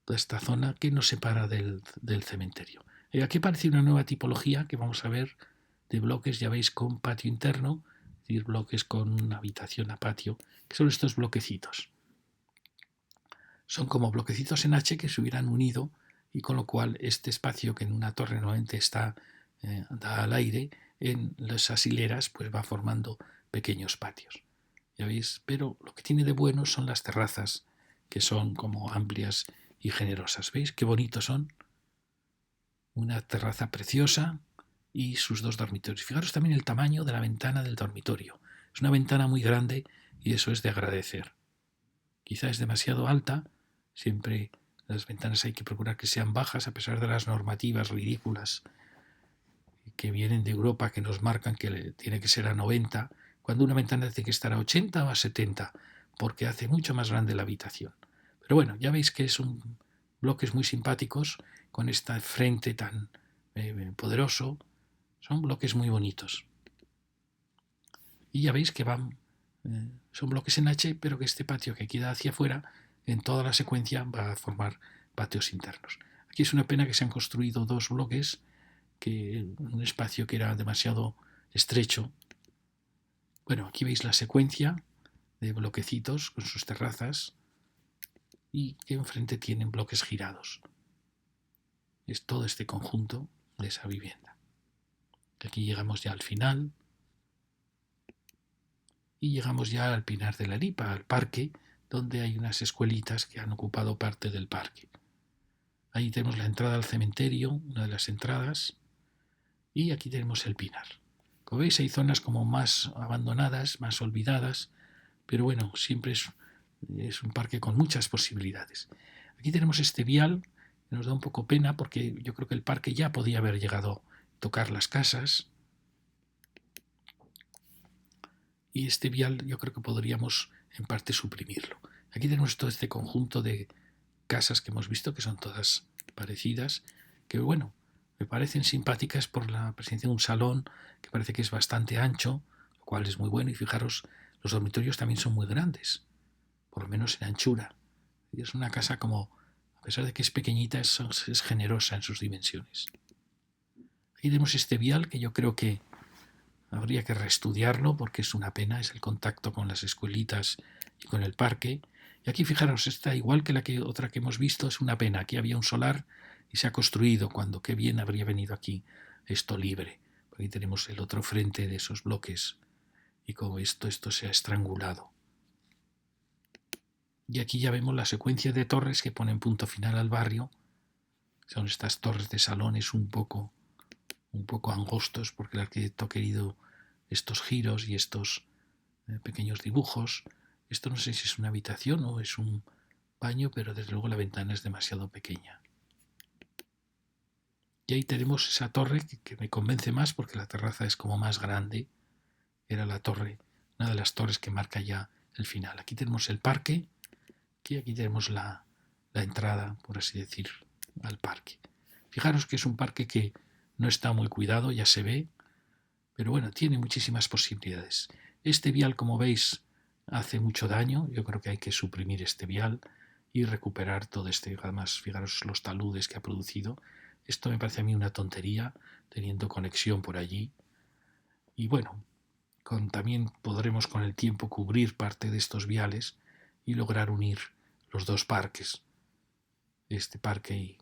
toda esta zona que nos separa del cementerio. Y aquí aparece una nueva tipología que vamos a ver de bloques, ya veis, con patio interno, es decir, bloques con una habitación a patio, que son estos bloquecitos. Son como bloquecitos en H que se hubieran unido y con lo cual este espacio que en una torre normalmente da al aire, en las hileras pues va formando pequeños patios. Ya veis, pero lo que tiene de bueno son las terrazas, que son como amplias y generosas. ¿Veis qué bonitos son? Una terraza preciosa y sus dos dormitorios. Fijaros también el tamaño de la ventana del dormitorio. Es una ventana muy grande y eso es de agradecer. Quizá es demasiado alta, siempre las ventanas hay que procurar que sean bajas a pesar de las normativas ridículas que vienen de Europa que nos marcan que tiene que ser a 90, cuando una ventana tiene que estar a 80 o a 70, porque hace mucho más grande la habitación. Pero bueno, ya veis que son bloques muy simpáticos, con este frente tan poderoso, son bloques muy bonitos. Y ya veis que son bloques en H, pero que este patio que queda hacia afuera, en toda la secuencia va a formar patios internos. Aquí es una pena que se han construido dos bloques, que un espacio que era demasiado estrecho. Bueno, aquí veis la secuencia de bloquecitos con sus terrazas y que enfrente tienen bloques girados. Es todo este conjunto de esa vivienda. Aquí llegamos ya al final y llegamos ya al Pinar de la Lipa, al parque, donde hay unas escuelitas que han ocupado parte del parque. Ahí tenemos la entrada al cementerio, una de las entradas, y aquí tenemos el Pinar. Como veis, hay zonas como más abandonadas, más olvidadas, pero bueno, siempre es un parque con muchas posibilidades. Aquí tenemos este vial, que nos da un poco pena porque yo creo que el parque ya podía haber llegado a tocar las casas. Y este vial yo creo que podríamos en parte suprimirlo. Aquí tenemos todo este conjunto de casas que hemos visto, que son todas parecidas, que bueno, me parecen simpáticas por la presencia de un salón que parece que es bastante ancho, lo cual es muy bueno. Y fijaros, los dormitorios también son muy grandes, por lo menos en anchura. Y es una casa como, a pesar de que es pequeñita, es generosa en sus dimensiones. Aquí tenemos este vial que yo creo que habría que reestudiarlo porque es una pena, es el contacto con las escuelitas y con el parque. Y aquí fijaros, está igual que otra que hemos visto, es una pena. Aquí había un solar y se ha construido cuando qué bien habría venido aquí esto libre. Aquí tenemos el otro frente de esos bloques y como esto se ha estrangulado. Y aquí ya vemos la secuencia de torres que ponen punto final al barrio. Son estas torres de salones un poco angostos porque el arquitecto ha querido estos giros y estos pequeños dibujos. Esto no sé si es una habitación o es un baño, pero desde luego la ventana es demasiado pequeña. Y ahí tenemos esa torre que me convence más porque la terraza es como más grande. Era la torre, una de las torres que marca ya el final. Aquí tenemos el parque y aquí tenemos la entrada, por así decir, al parque. Fijaros que es un parque que no está muy cuidado, ya se ve, Pero bueno, tiene muchísimas posibilidades. Este vial, como veis, hace mucho daño. Yo creo que hay que suprimir este vial y recuperar todo este. Además, fijaros los taludes que ha producido. Esto me parece a mí una tontería, teniendo conexión por allí. Y bueno, también podremos con el tiempo cubrir parte de estos viales y lograr unir los dos parques. Este parque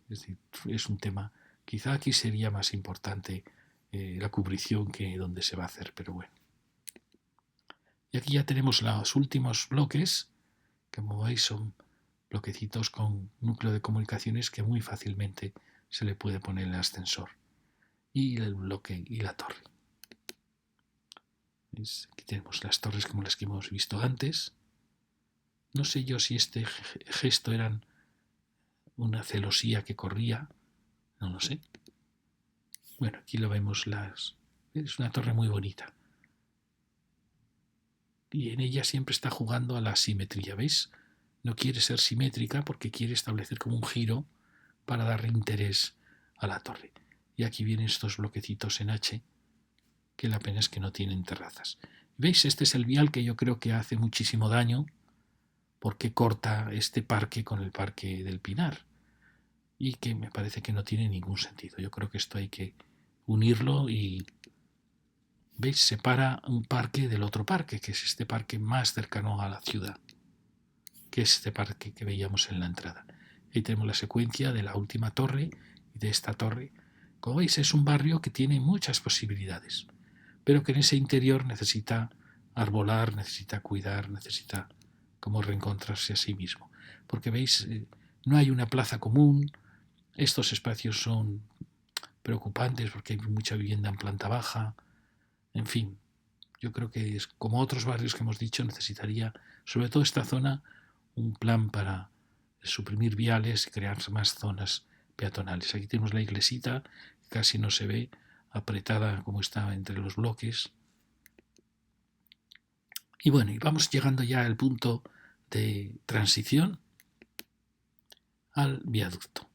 es un tema, quizá aquí sería más importante la cubrición que donde se va a hacer, pero bueno. Y aquí ya tenemos los últimos bloques, que como veis son bloquecitos con núcleo de comunicaciones que muy fácilmente se le puede poner el ascensor y el bloque y la torre. Aquí tenemos las torres como las que hemos visto antes. No sé yo si este gesto era una celosía que corría, no lo sé. Bueno, aquí lo vemos, es una torre muy bonita. Y en ella siempre está jugando a la simetría, ¿veis? No quiere ser simétrica porque quiere establecer como un giro para darle interés a la torre. Y aquí vienen estos bloquecitos en H, que la pena es que no tienen terrazas. ¿Veis? Este es el vial que yo creo que hace muchísimo daño porque corta este parque con el parque del Pinar y que me parece que no tiene ningún sentido. Yo creo que esto hay que unirlo y, ¿veis? Separa un parque del otro parque, que es este parque más cercano a la ciudad, que es este parque que veíamos en la entrada. Ahí tenemos la secuencia de la última torre y de esta torre. Como veis, es un barrio que tiene muchas posibilidades, pero que en ese interior necesita arbolar, necesita cuidar, necesita como reencontrarse a sí mismo. Porque veis, no hay una plaza común, estos espacios son preocupantes porque hay mucha vivienda en planta baja, en fin, yo creo que es, como otros barrios que hemos dicho, necesitaría, sobre todo esta zona, un plan para suprimir viales y crear más zonas peatonales. Aquí tenemos la iglesita, casi no se ve, apretada como está entre los bloques. Y bueno, y vamos llegando ya al punto de transición al viaducto.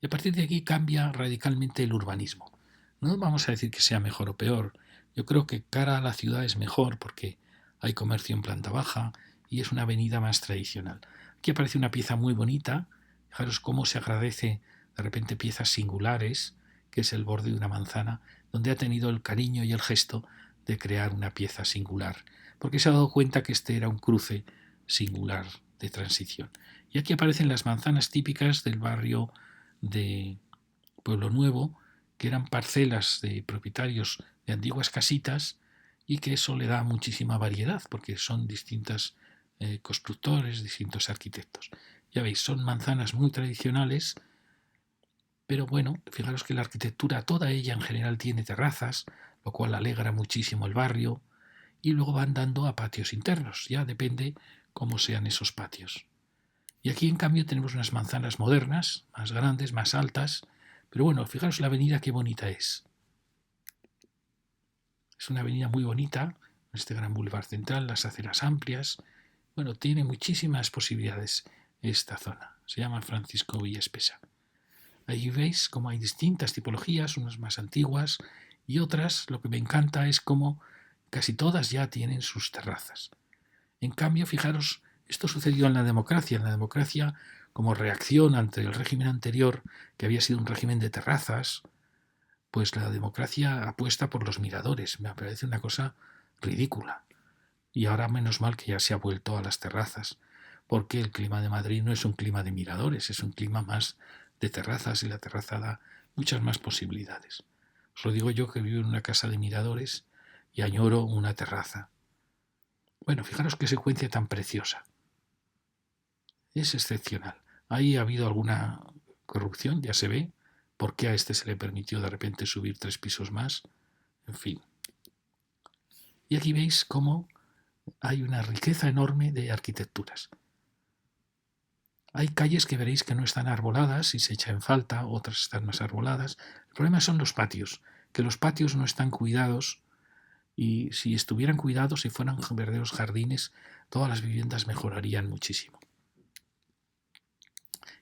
Y a partir de aquí cambia radicalmente el urbanismo. No vamos a decir que sea mejor o peor. Yo creo que cara a la ciudad es mejor porque hay comercio en planta baja y es una avenida más tradicional. Aquí aparece una pieza muy bonita. Fijaros cómo se agradece de repente piezas singulares, que es el borde de una manzana, donde ha tenido el cariño y el gesto de crear una pieza singular, porque se ha dado cuenta que este era un cruce singular de transición. Y aquí aparecen las manzanas típicas del barrio de Pueblo Nuevo, que eran parcelas de propietarios de antiguas casitas y que eso le da muchísima variedad porque son distintos constructores, distintos arquitectos. Ya veis, son manzanas muy tradicionales, pero bueno, fijaros que la arquitectura, toda ella en general tiene terrazas, lo cual alegra muchísimo el barrio, y luego van dando a patios internos, ya depende cómo sean esos patios. Y aquí en cambio tenemos unas manzanas modernas, más grandes, más altas, pero bueno, fijaros la avenida qué bonita es. Es una avenida muy bonita, este gran boulevard central, las aceras amplias. Bueno, tiene muchísimas posibilidades esta zona. Se llama Francisco Villaespesa. Ahí veis cómo hay distintas tipologías, unas más antiguas y otras, lo que me encanta es cómo casi todas ya tienen sus terrazas. En cambio, fijaros, esto sucedió en la democracia. En la democracia, como reacción ante el régimen anterior, que había sido un régimen de terrazas, pues la democracia apuesta por los miradores. Me parece una cosa ridícula. Y ahora menos mal que ya se ha vuelto a las terrazas, porque el clima de Madrid no es un clima de miradores, es un clima más de terrazas y la terraza da muchas más posibilidades. Os lo digo yo que vivo en una casa de miradores y añoro una terraza. Bueno, fijaros qué secuencia tan preciosa. Es excepcional. Ahí ha habido alguna corrupción, ya se ve. ¿Por qué a este se le permitió de repente subir 3 pisos más? En fin. Y aquí veis cómo hay una riqueza enorme de arquitecturas. Hay calles que veréis que no están arboladas y se echa en falta, otras están más arboladas. El problema son los patios, que los patios no están cuidados y si estuvieran cuidados, si fueran verdaderos jardines, todas las viviendas mejorarían muchísimo.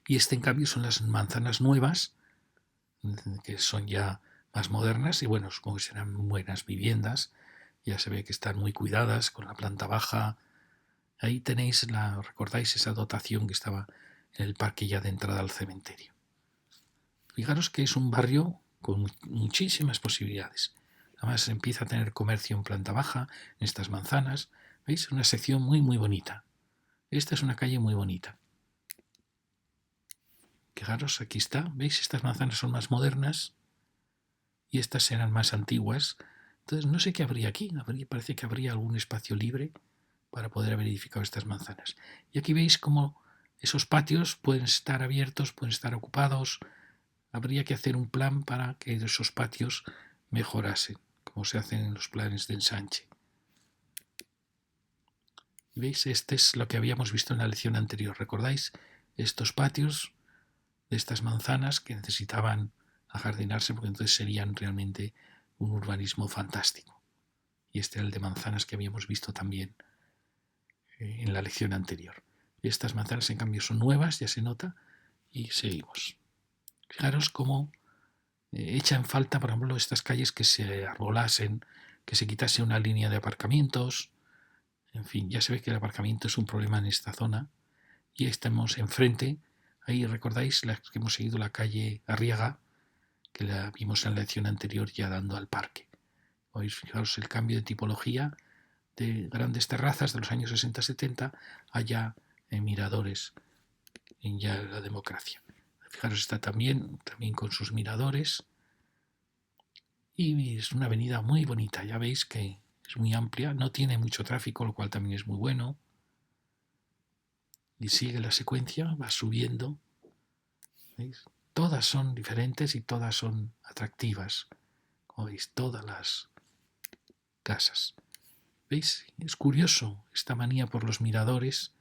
Y este en cambio son las manzanas nuevas, que son ya más modernas y bueno, supongo que serán buenas viviendas. Ya se ve que están muy cuidadas con la planta baja. Ahí tenéis, recordáis esa dotación que estaba en el parque ya de entrada al cementerio. Fijaros que es un barrio con muchísimas posibilidades. Además empieza a tener comercio en planta baja, en estas manzanas. ¿Veis? Una sección muy, muy bonita. Esta es una calle muy bonita. Fijaros, aquí está. ¿Veis? Estas manzanas son más modernas y estas eran más antiguas. Entonces no sé qué habría aquí. Parece que habría algún espacio libre para poder haber edificado estas manzanas. Y aquí veis cómo esos patios pueden estar abiertos, pueden estar ocupados. Habría que hacer un plan para que esos patios mejorasen, como se hacen en los planes de ensanche. ¿Veis? Este es lo que habíamos visto en la lección anterior. ¿Recordáis? Estos patios de estas manzanas que necesitaban ajardinarse porque entonces serían realmente un urbanismo fantástico. Y este era el de manzanas que habíamos visto también en la lección anterior. Estas manzanas en cambio son nuevas, ya se nota, y seguimos. Fijaros cómo echa en falta, por ejemplo, estas calles que se arbolasen, que se quitase una línea de aparcamientos. En fin, ya se ve que el aparcamiento es un problema en esta zona. Y estamos enfrente. Ahí recordáis que hemos seguido la calle Arriaga, que la vimos en la lección anterior ya dando al parque. Podéis fijaros el cambio de tipología de grandes terrazas de los años 60-70 allá en miradores, en ya la democracia. Fijaros, está también con sus miradores. Y es una avenida muy bonita, ya veis que es muy amplia, no tiene mucho tráfico, lo cual también es muy bueno. Y sigue la secuencia, va subiendo. ¿Veis? Todas son diferentes y todas son atractivas. Como veis, todas las casas. ¿Veis? Es curioso esta manía por los miradores,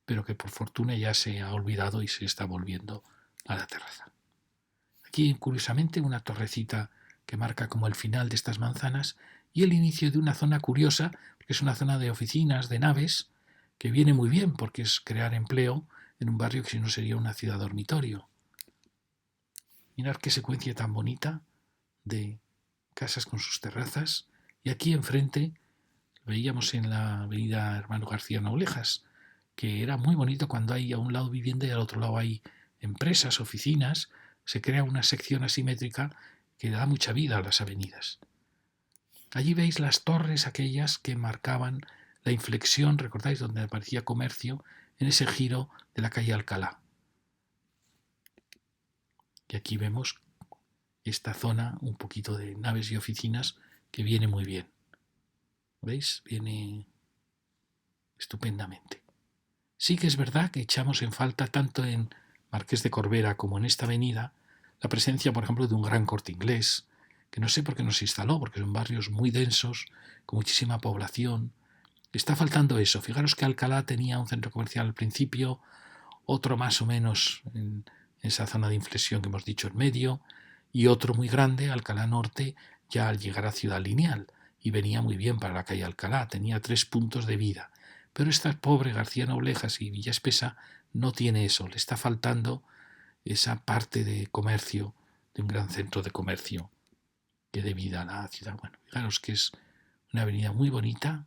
pero que por fortuna ya se ha olvidado y se está volviendo a la terraza. Aquí, curiosamente, una torrecita que marca como el final de estas manzanas y el inicio de una zona curiosa, porque es una zona de oficinas, de naves, que viene muy bien porque es crear empleo en un barrio que si no sería una ciudad dormitorio. Mirad qué secuencia tan bonita de casas con sus terrazas. Y aquí enfrente veíamos en la avenida Hermano García Noblejas, que era muy bonito cuando hay a un lado vivienda y al otro lado hay empresas, oficinas. Se crea una sección asimétrica que da mucha vida a las avenidas. Allí veis las torres aquellas que marcaban la inflexión, recordáis, donde aparecía comercio, en ese giro de la calle Alcalá. Y aquí vemos esta zona, un poquito de naves y oficinas, que viene muy bien. ¿Veis? Viene estupendamente. Sí que es verdad que echamos en falta tanto en Marqués de Corbera como en esta avenida la presencia, por ejemplo, de un gran Corte Inglés, que no sé por qué no se instaló, porque son barrios muy densos, con muchísima población. Está faltando eso. Fijaros que Alcalá tenía un centro comercial al principio, otro más o menos en esa zona de inflexión que hemos dicho en medio, y otro muy grande, Alcalá Norte, ya al llegar a Ciudad Lineal, y venía muy bien para la calle Alcalá, tenía 3 puntos de vida. Pero esta pobre García Noblejas y Villa Espesa no tiene eso, le está faltando esa parte de comercio, de un gran centro de comercio que dé vida a la ciudad. Bueno, fijaros que es una avenida muy bonita.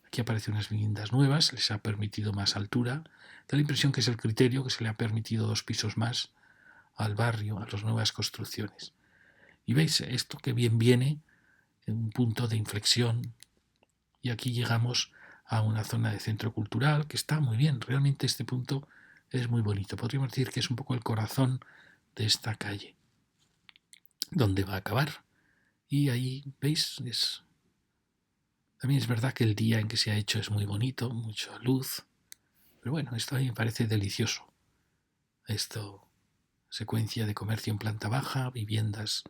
Aquí aparecen unas viviendas nuevas, les ha permitido más altura. Da la impresión que es el criterio que se le ha permitido 2 pisos más al barrio, a las nuevas construcciones. Y veis esto que bien viene en un punto de inflexión. Y aquí llegamos a una zona de centro cultural que está muy bien. Realmente este punto es muy bonito. Podríamos decir que es un poco el corazón de esta calle, donde va a acabar. Y ahí, ¿veis? También es verdad que el día en que se ha hecho es muy bonito, mucha luz. Pero bueno, esto a mí me parece delicioso. Esto, secuencia de comercio en planta baja, viviendas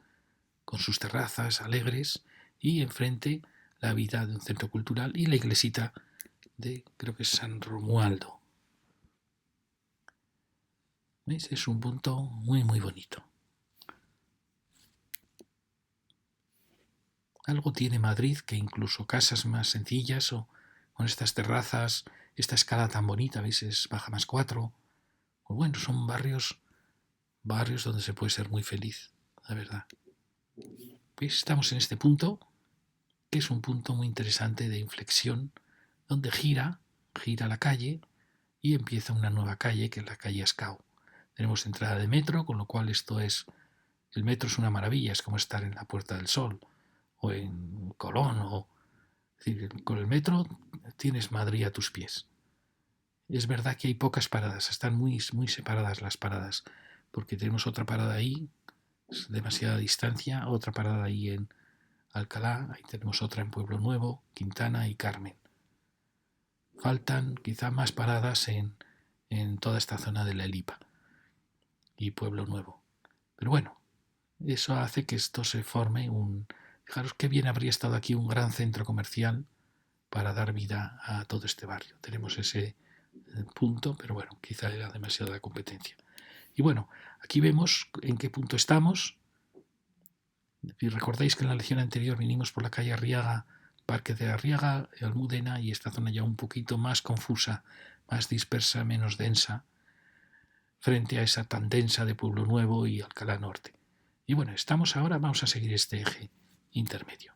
con sus terrazas alegres y enfrente la vida de un centro cultural y la iglesita de, creo que es San Romualdo. ¿Veis? Es un punto muy, muy bonito. Algo tiene Madrid que incluso casas más sencillas o con estas terrazas, esta escala tan bonita, ¿veis? Es baja +4. Pues bueno, son barrios donde se puede ser muy feliz. la verdad. ¿Veis? Estamos en este punto, que es un punto muy interesante de inflexión, donde gira la calle y empieza una nueva calle, que es la calle Ascao. Tenemos entrada de metro, con lo cual el metro es una maravilla, es como estar en la Puerta del Sol o en Colón. Es decir, con el metro tienes Madrid a tus pies. Es verdad que hay pocas paradas, están muy, muy separadas las paradas, porque tenemos otra parada ahí, es demasiada distancia, otra parada ahí en Alcalá, ahí tenemos otra en Pueblo Nuevo, Quintana y Carmen. Faltan quizá más paradas en toda esta zona de la Elipa y Pueblo Nuevo. Pero bueno, eso hace que esto se forme Fijaros qué bien habría estado aquí un gran centro comercial para dar vida a todo este barrio. Tenemos ese punto, pero bueno, quizá era demasiada competencia. Y bueno, aquí vemos en qué punto estamos. Si recordáis que en la lección anterior vinimos por la calle Arriaga, Parque de Arriaga, Almudena, y esta zona ya un poquito más confusa, más dispersa, menos densa, frente a esa tan densa de Pueblo Nuevo y Alcalá Norte. Y bueno, vamos a seguir este eje intermedio.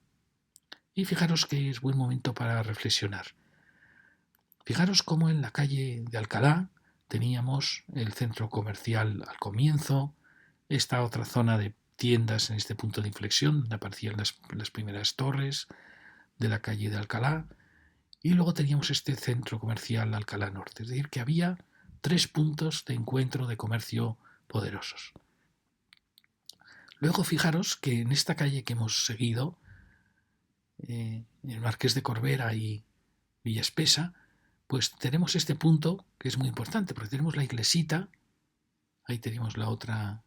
Y fijaros que es buen momento para reflexionar. Fijaros cómo en la calle de Alcalá teníamos el centro comercial al comienzo, esta otra zona de tiendas en este punto de inflexión, donde aparecían las primeras torres de la calle de Alcalá, y luego teníamos este centro comercial Alcalá Norte. Es decir, que había 3 puntos de encuentro de comercio poderosos. Luego fijaros que en esta calle que hemos seguido, en el Marqués de Corbera y Villa Espesa, pues tenemos este punto que es muy importante, porque tenemos la iglesita, ahí tenemos la otra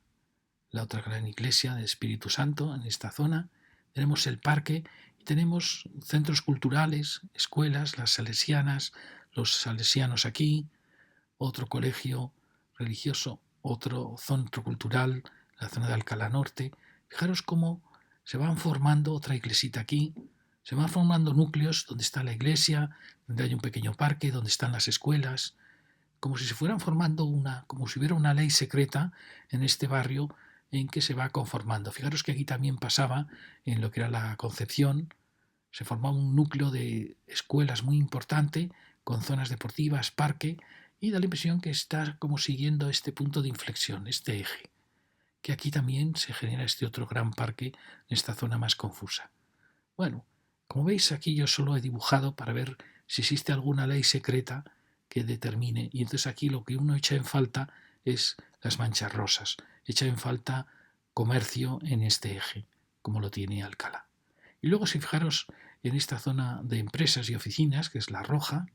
gran iglesia de Espíritu Santo en esta zona, tenemos el parque y tenemos centros culturales, escuelas, las salesianas, los salesianos aquí, otro colegio religioso, otro centro cultural, la zona de Alcalá Norte. Fijaros cómo se van formando otra iglesita aquí, se van formando núcleos donde está la iglesia, donde hay un pequeño parque, donde están las escuelas, como si se fueran formando como si hubiera una ley secreta en este barrio en que se va conformando. Fijaros que aquí también pasaba en lo que era la Concepción, se formaba un núcleo de escuelas muy importante, con zonas deportivas, parque, y da la impresión que está como siguiendo este punto de inflexión, este eje, que aquí también se genera este otro gran parque en esta zona más confusa. Bueno, como veis aquí yo solo he dibujado para ver si existe alguna ley secreta que determine, y entonces aquí lo que uno echa en falta es las manchas rosas, echa en falta comercio en este eje, como lo tiene Alcalá. Y luego si fijaros en esta zona de empresas y oficinas, que es la roja,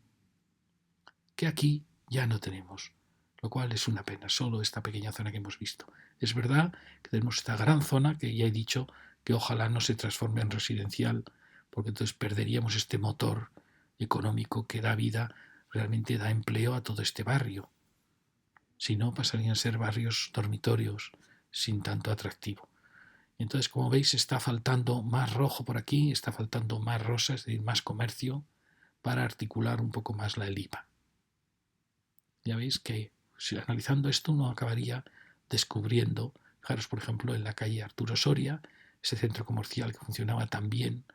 que aquí ya no tenemos, lo cual es una pena, solo esta pequeña zona que hemos visto. Es verdad que tenemos esta gran zona que ya he dicho que ojalá no se transforme en residencial, porque entonces perderíamos este motor económico que da vida, realmente da empleo a todo este barrio. Si no, pasarían a ser barrios dormitorios sin tanto atractivo. Entonces, como veis, está faltando más rojo por aquí, está faltando más rosa, es decir, más comercio, para articular un poco más la Elipa. Ya veis que si analizando esto uno acabaría descubriendo, fijaros por ejemplo en la calle Arturo Soria, ese centro comercial que funcionaba tan bien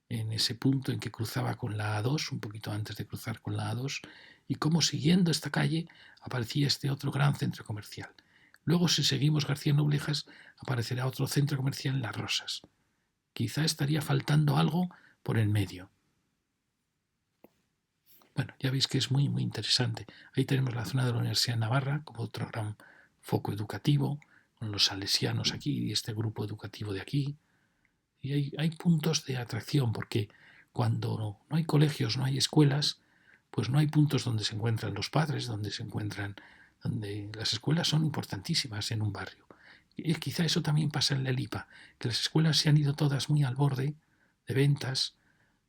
en ese punto en que cruzaba con la A2, un poquito antes de cruzar con la A2, y cómo siguiendo esta calle aparecía este otro gran centro comercial. Luego, si seguimos García Noblejas, aparecerá otro centro comercial en Las Rosas. Quizá estaría faltando algo por el medio. Bueno, ya veis que es muy, muy interesante. Ahí tenemos la zona de la Universidad de Navarra como otro gran foco educativo, con los salesianos aquí y este grupo educativo de aquí. Y hay puntos de atracción, porque cuando no hay colegios, no hay escuelas, pues no hay puntos donde se encuentran los padres, donde las escuelas son importantísimas en un barrio. Y quizá eso también pasa en la Elipa, que las escuelas se han ido todas muy al borde de ventas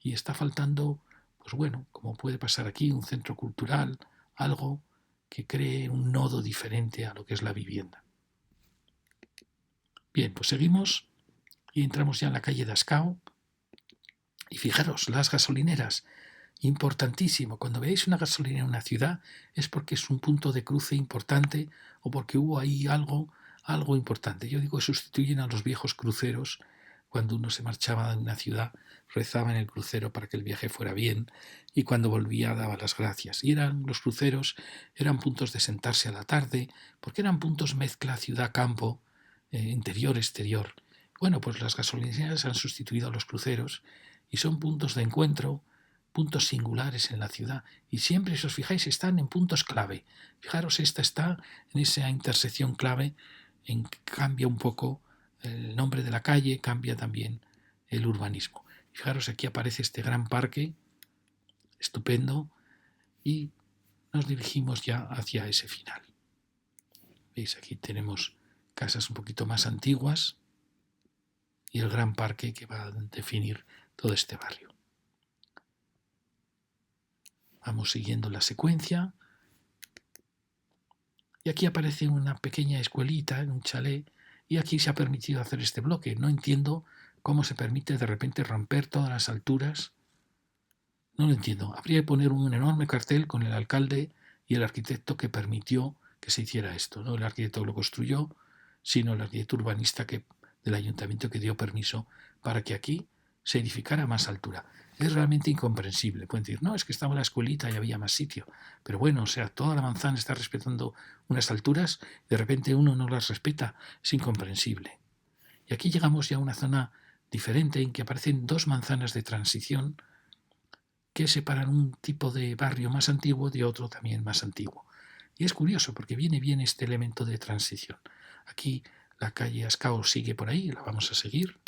y está faltando, pues bueno, como puede pasar aquí, un centro cultural, algo que cree un nodo diferente a lo que es la vivienda. Bien, pues seguimos y entramos ya en la calle de Ascao. Y fijaros, las gasolineras, importantísimo. Cuando veáis una gasolinera en una ciudad es porque es un punto de cruce importante o porque hubo ahí algo, algo importante. Yo digo que sustituyen a los viejos cruceros. Cuando uno se marchaba de una ciudad, rezaba en el crucero para que el viaje fuera bien y cuando volvía daba las gracias. Y los cruceros eran puntos de sentarse a la tarde, porque eran puntos mezcla ciudad-campo, interior-exterior. Bueno, pues las gasolineras han sustituido a los cruceros y son puntos de encuentro, puntos singulares en la ciudad. Y siempre, si os fijáis, están en puntos clave. Fijaros, esta está en esa intersección clave en que cambia un poco el nombre de la calle, cambia también el urbanismo. Fijaros, aquí aparece este gran parque, estupendo, y nos dirigimos ya hacia ese final. ¿Veis? Aquí tenemos casas un poquito más antiguas y el gran parque que va a definir todo este barrio. Vamos siguiendo la secuencia y aquí aparece una pequeña escuelita en un chalet y aquí se ha permitido hacer este bloque. No entiendo cómo se permite de repente romper todas las alturas. No lo entiendo. Habría que poner un enorme cartel con el alcalde y el arquitecto que permitió que se hiciera esto. No el arquitecto que lo construyó, sino el arquitecto urbanista del ayuntamiento que dio permiso para que aquí se edificara a más altura. Es realmente incomprensible. Pueden decir, no, es que estaba la escuelita y había más sitio. Pero bueno, o sea, toda la manzana está respetando unas alturas y de repente uno no las respeta. Es incomprensible. Y aquí llegamos ya a una zona diferente en que aparecen dos manzanas de transición que separan un tipo de barrio más antiguo de otro también más antiguo. Y es curioso porque viene bien este elemento de transición. Aquí la calle Ascao sigue por ahí, la vamos a seguir,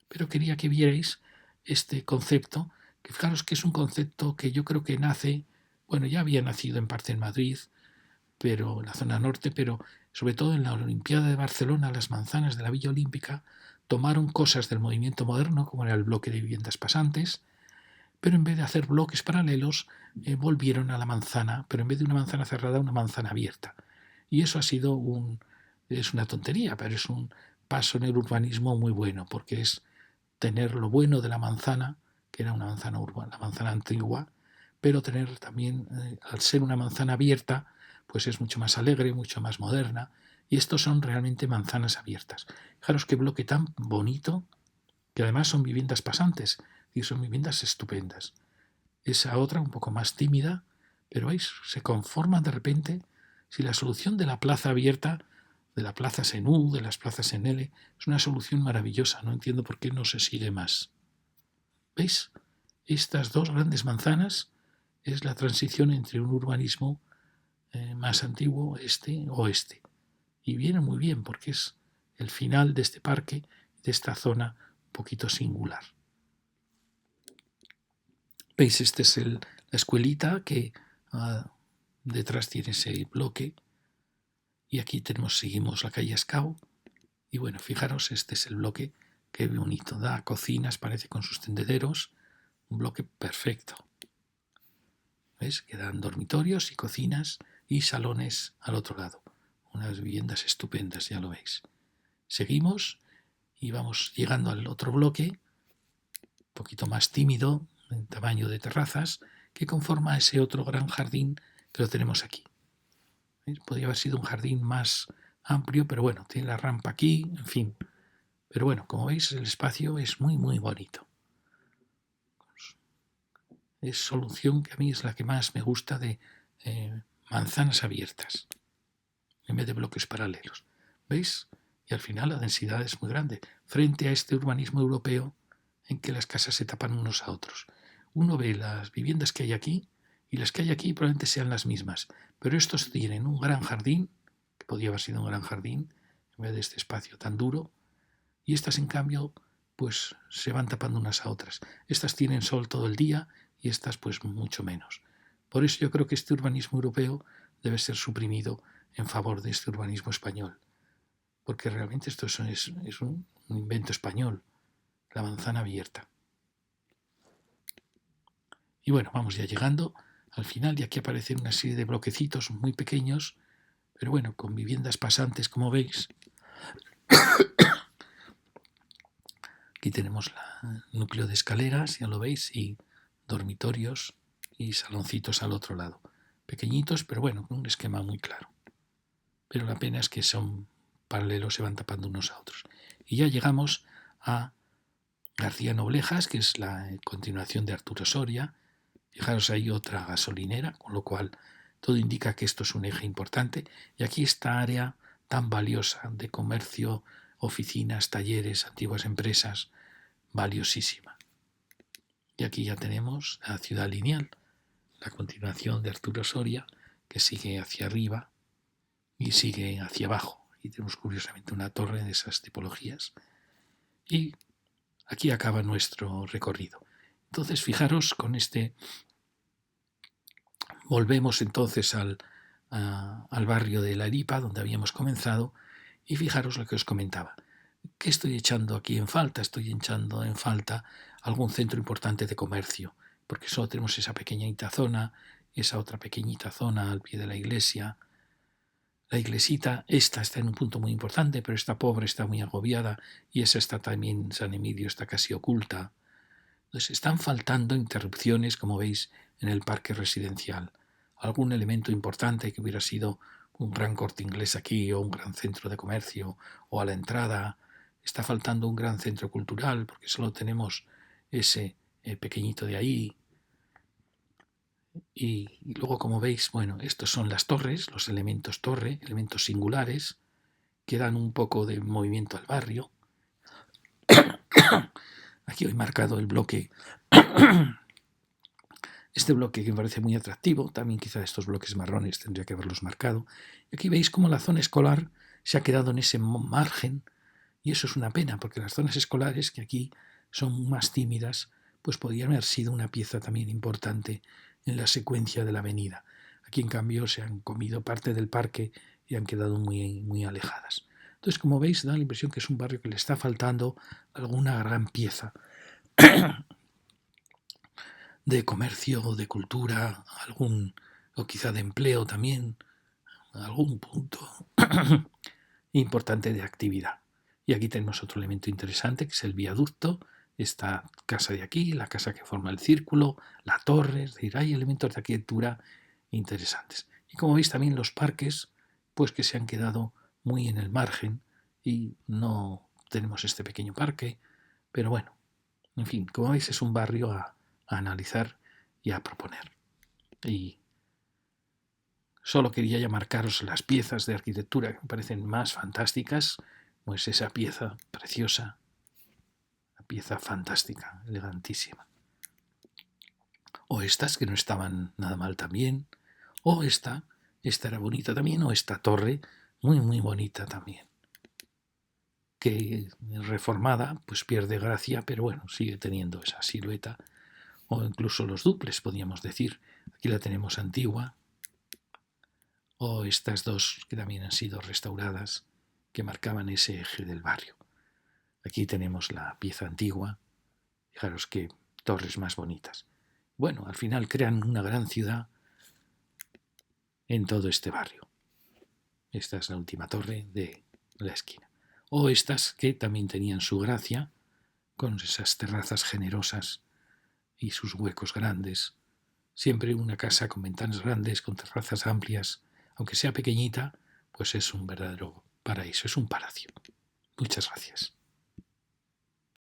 pero quería que vierais este concepto, que fijaros que es un concepto que yo creo que nace, bueno, ya había nacido en parte en Madrid, pero en la zona norte, pero sobre todo en la Olimpiada de Barcelona, las manzanas de la Villa Olímpica tomaron cosas del movimiento moderno, como era el bloque de viviendas pasantes, pero en vez de hacer bloques paralelos, volvieron a la manzana, pero en vez de una manzana cerrada, una manzana abierta. Y eso es una tontería, pero es un paso en el urbanismo muy bueno, porque es tener lo bueno de la manzana, que era una manzana urbana, la manzana antigua, pero tener también, al ser una manzana abierta, pues es mucho más alegre, mucho más moderna, y estos son realmente manzanas abiertas. Fijaros qué bloque tan bonito, que además son viviendas pasantes, y son viviendas estupendas. Esa otra, un poco más tímida, pero veis, se conforman de repente. Si la solución de la plaza abierta, de la plaza en U, de las plazas en L, es una solución maravillosa, no entiendo por qué no se sigue más. ¿Veis? Estas dos grandes manzanas es la transición entre un urbanismo más antiguo, este-oeste. Y viene muy bien porque es el final de este parque, de esta zona un poquito singular. ¿Veis? Esta es la escuelita que detrás tiene ese bloque. Y aquí seguimos la calle Ascao. Y bueno, fijaros, este es el bloque, qué bonito. Da cocinas, parece con sus tendederos. Un bloque perfecto. ¿Ves? Quedan dormitorios y cocinas y salones al otro lado. Unas viviendas estupendas, ya lo veis. Seguimos y vamos llegando al otro bloque, un poquito más tímido, en tamaño de terrazas, que conforma ese otro gran jardín que lo tenemos aquí. ¿Veis? Podría haber sido un jardín más amplio, pero bueno, tiene la rampa aquí, en fin. Pero bueno, como veis, el espacio es muy, muy bonito. Es solución que a mí es la que más me gusta de manzanas abiertas, en vez de bloques paralelos. ¿Veis? Y al final la densidad es muy grande, frente a este urbanismo europeo en que las casas se tapan unos a otros. Uno ve las viviendas que hay aquí y las que hay aquí probablemente sean las mismas, pero estos tienen un gran jardín, que podría haber sido un gran jardín, en vez de este espacio tan duro, y estas en cambio pues se van tapando unas a otras. Estas tienen sol todo el día y estas pues mucho menos. Por eso yo creo que este urbanismo europeo debe ser suprimido en favor de este urbanismo español, porque realmente esto es un invento español, la manzana abierta. Y bueno, vamos ya llegando al final y aquí aparecen una serie de bloquecitos muy pequeños, pero bueno, con viviendas pasantes, como veis. Aquí tenemos el núcleo de escaleras, ya lo veis, y dormitorios y saloncitos al otro lado. Pequeñitos, pero bueno, con un esquema muy claro. Pero la pena es que son paralelos se van tapando unos a otros. Y ya llegamos a García Noblejas, que es la continuación de Arturo Soria. Fijaros, ahí otra gasolinera, con lo cual todo indica que esto es un eje importante. Y aquí esta área tan valiosa de comercio, oficinas, talleres, antiguas empresas, valiosísima. Y aquí ya tenemos la ciudad lineal, la continuación de Arturo Soria, que sigue hacia arriba y sigue hacia abajo. Y tenemos curiosamente una torre de esas tipologías. Y aquí acaba nuestro recorrido. Entonces, fijaros, con este volvemos entonces al barrio de La Lipa, donde habíamos comenzado, y fijaros lo que os comentaba. ¿Qué estoy echando aquí en falta? Estoy echando en falta algún centro importante de comercio, porque solo tenemos esa pequeñita zona, esa otra pequeñita zona al pie de la iglesia. La iglesita, esta está en un punto muy importante, pero esta pobre está muy agobiada, y esa está también, San Emilio, está casi oculta. Entonces, están faltando interrupciones, como veis, en el parque residencial. Algún elemento importante que hubiera sido un gran Corte Inglés aquí, o un gran centro de comercio, o a la entrada. Está faltando un gran centro cultural, porque solo tenemos ese pequeñito de ahí. Y luego, como veis, bueno, estos son las torres, los elementos torre, elementos singulares, que dan un poco de movimiento al barrio. Aquí he marcado el bloque, este bloque que me parece muy atractivo, también quizá estos bloques marrones tendría que haberlos marcado. Y aquí veis cómo la zona escolar se ha quedado en ese margen, y eso es una pena, porque las zonas escolares, que aquí son más tímidas, pues podrían haber sido una pieza también importante en la secuencia de la avenida. Aquí, en cambio, se han comido parte del parque y han quedado muy, muy alejadas. Entonces, como veis, da la impresión que es un barrio que le está faltando alguna gran pieza de comercio, de cultura, o quizá de empleo también, algún punto importante de actividad. Y aquí tenemos otro elemento interesante, que es el viaducto, esta casa de aquí, la casa que forma el círculo, la torre, es decir, hay elementos de arquitectura interesantes. Y como veis también los parques, pues que se han quedado muy en el margen y no tenemos este pequeño parque, pero bueno, en fin, como veis es un barrio a analizar y a proponer. Y solo quería ya marcaros las piezas de arquitectura que me parecen más fantásticas, pues esa pieza preciosa, una pieza fantástica, elegantísima. O estas que no estaban nada mal también, o esta era bonita también, o esta torre, muy muy bonita también, que reformada pues pierde gracia, pero bueno, sigue teniendo esa silueta. O incluso los duples, podríamos decir. Aquí la tenemos antigua. O estas dos que también han sido restauradas, que marcaban ese eje del barrio. Aquí tenemos la pieza antigua. Fijaros qué torres más bonitas. Bueno, al final crean una gran ciudad en todo este barrio. Esta es la última torre de la esquina. O estas que también tenían su gracia, con esas terrazas generosas y sus huecos grandes. Siempre una casa con ventanas grandes, con terrazas amplias, aunque sea pequeñita, pues es un verdadero paraíso, es un palacio. Muchas gracias.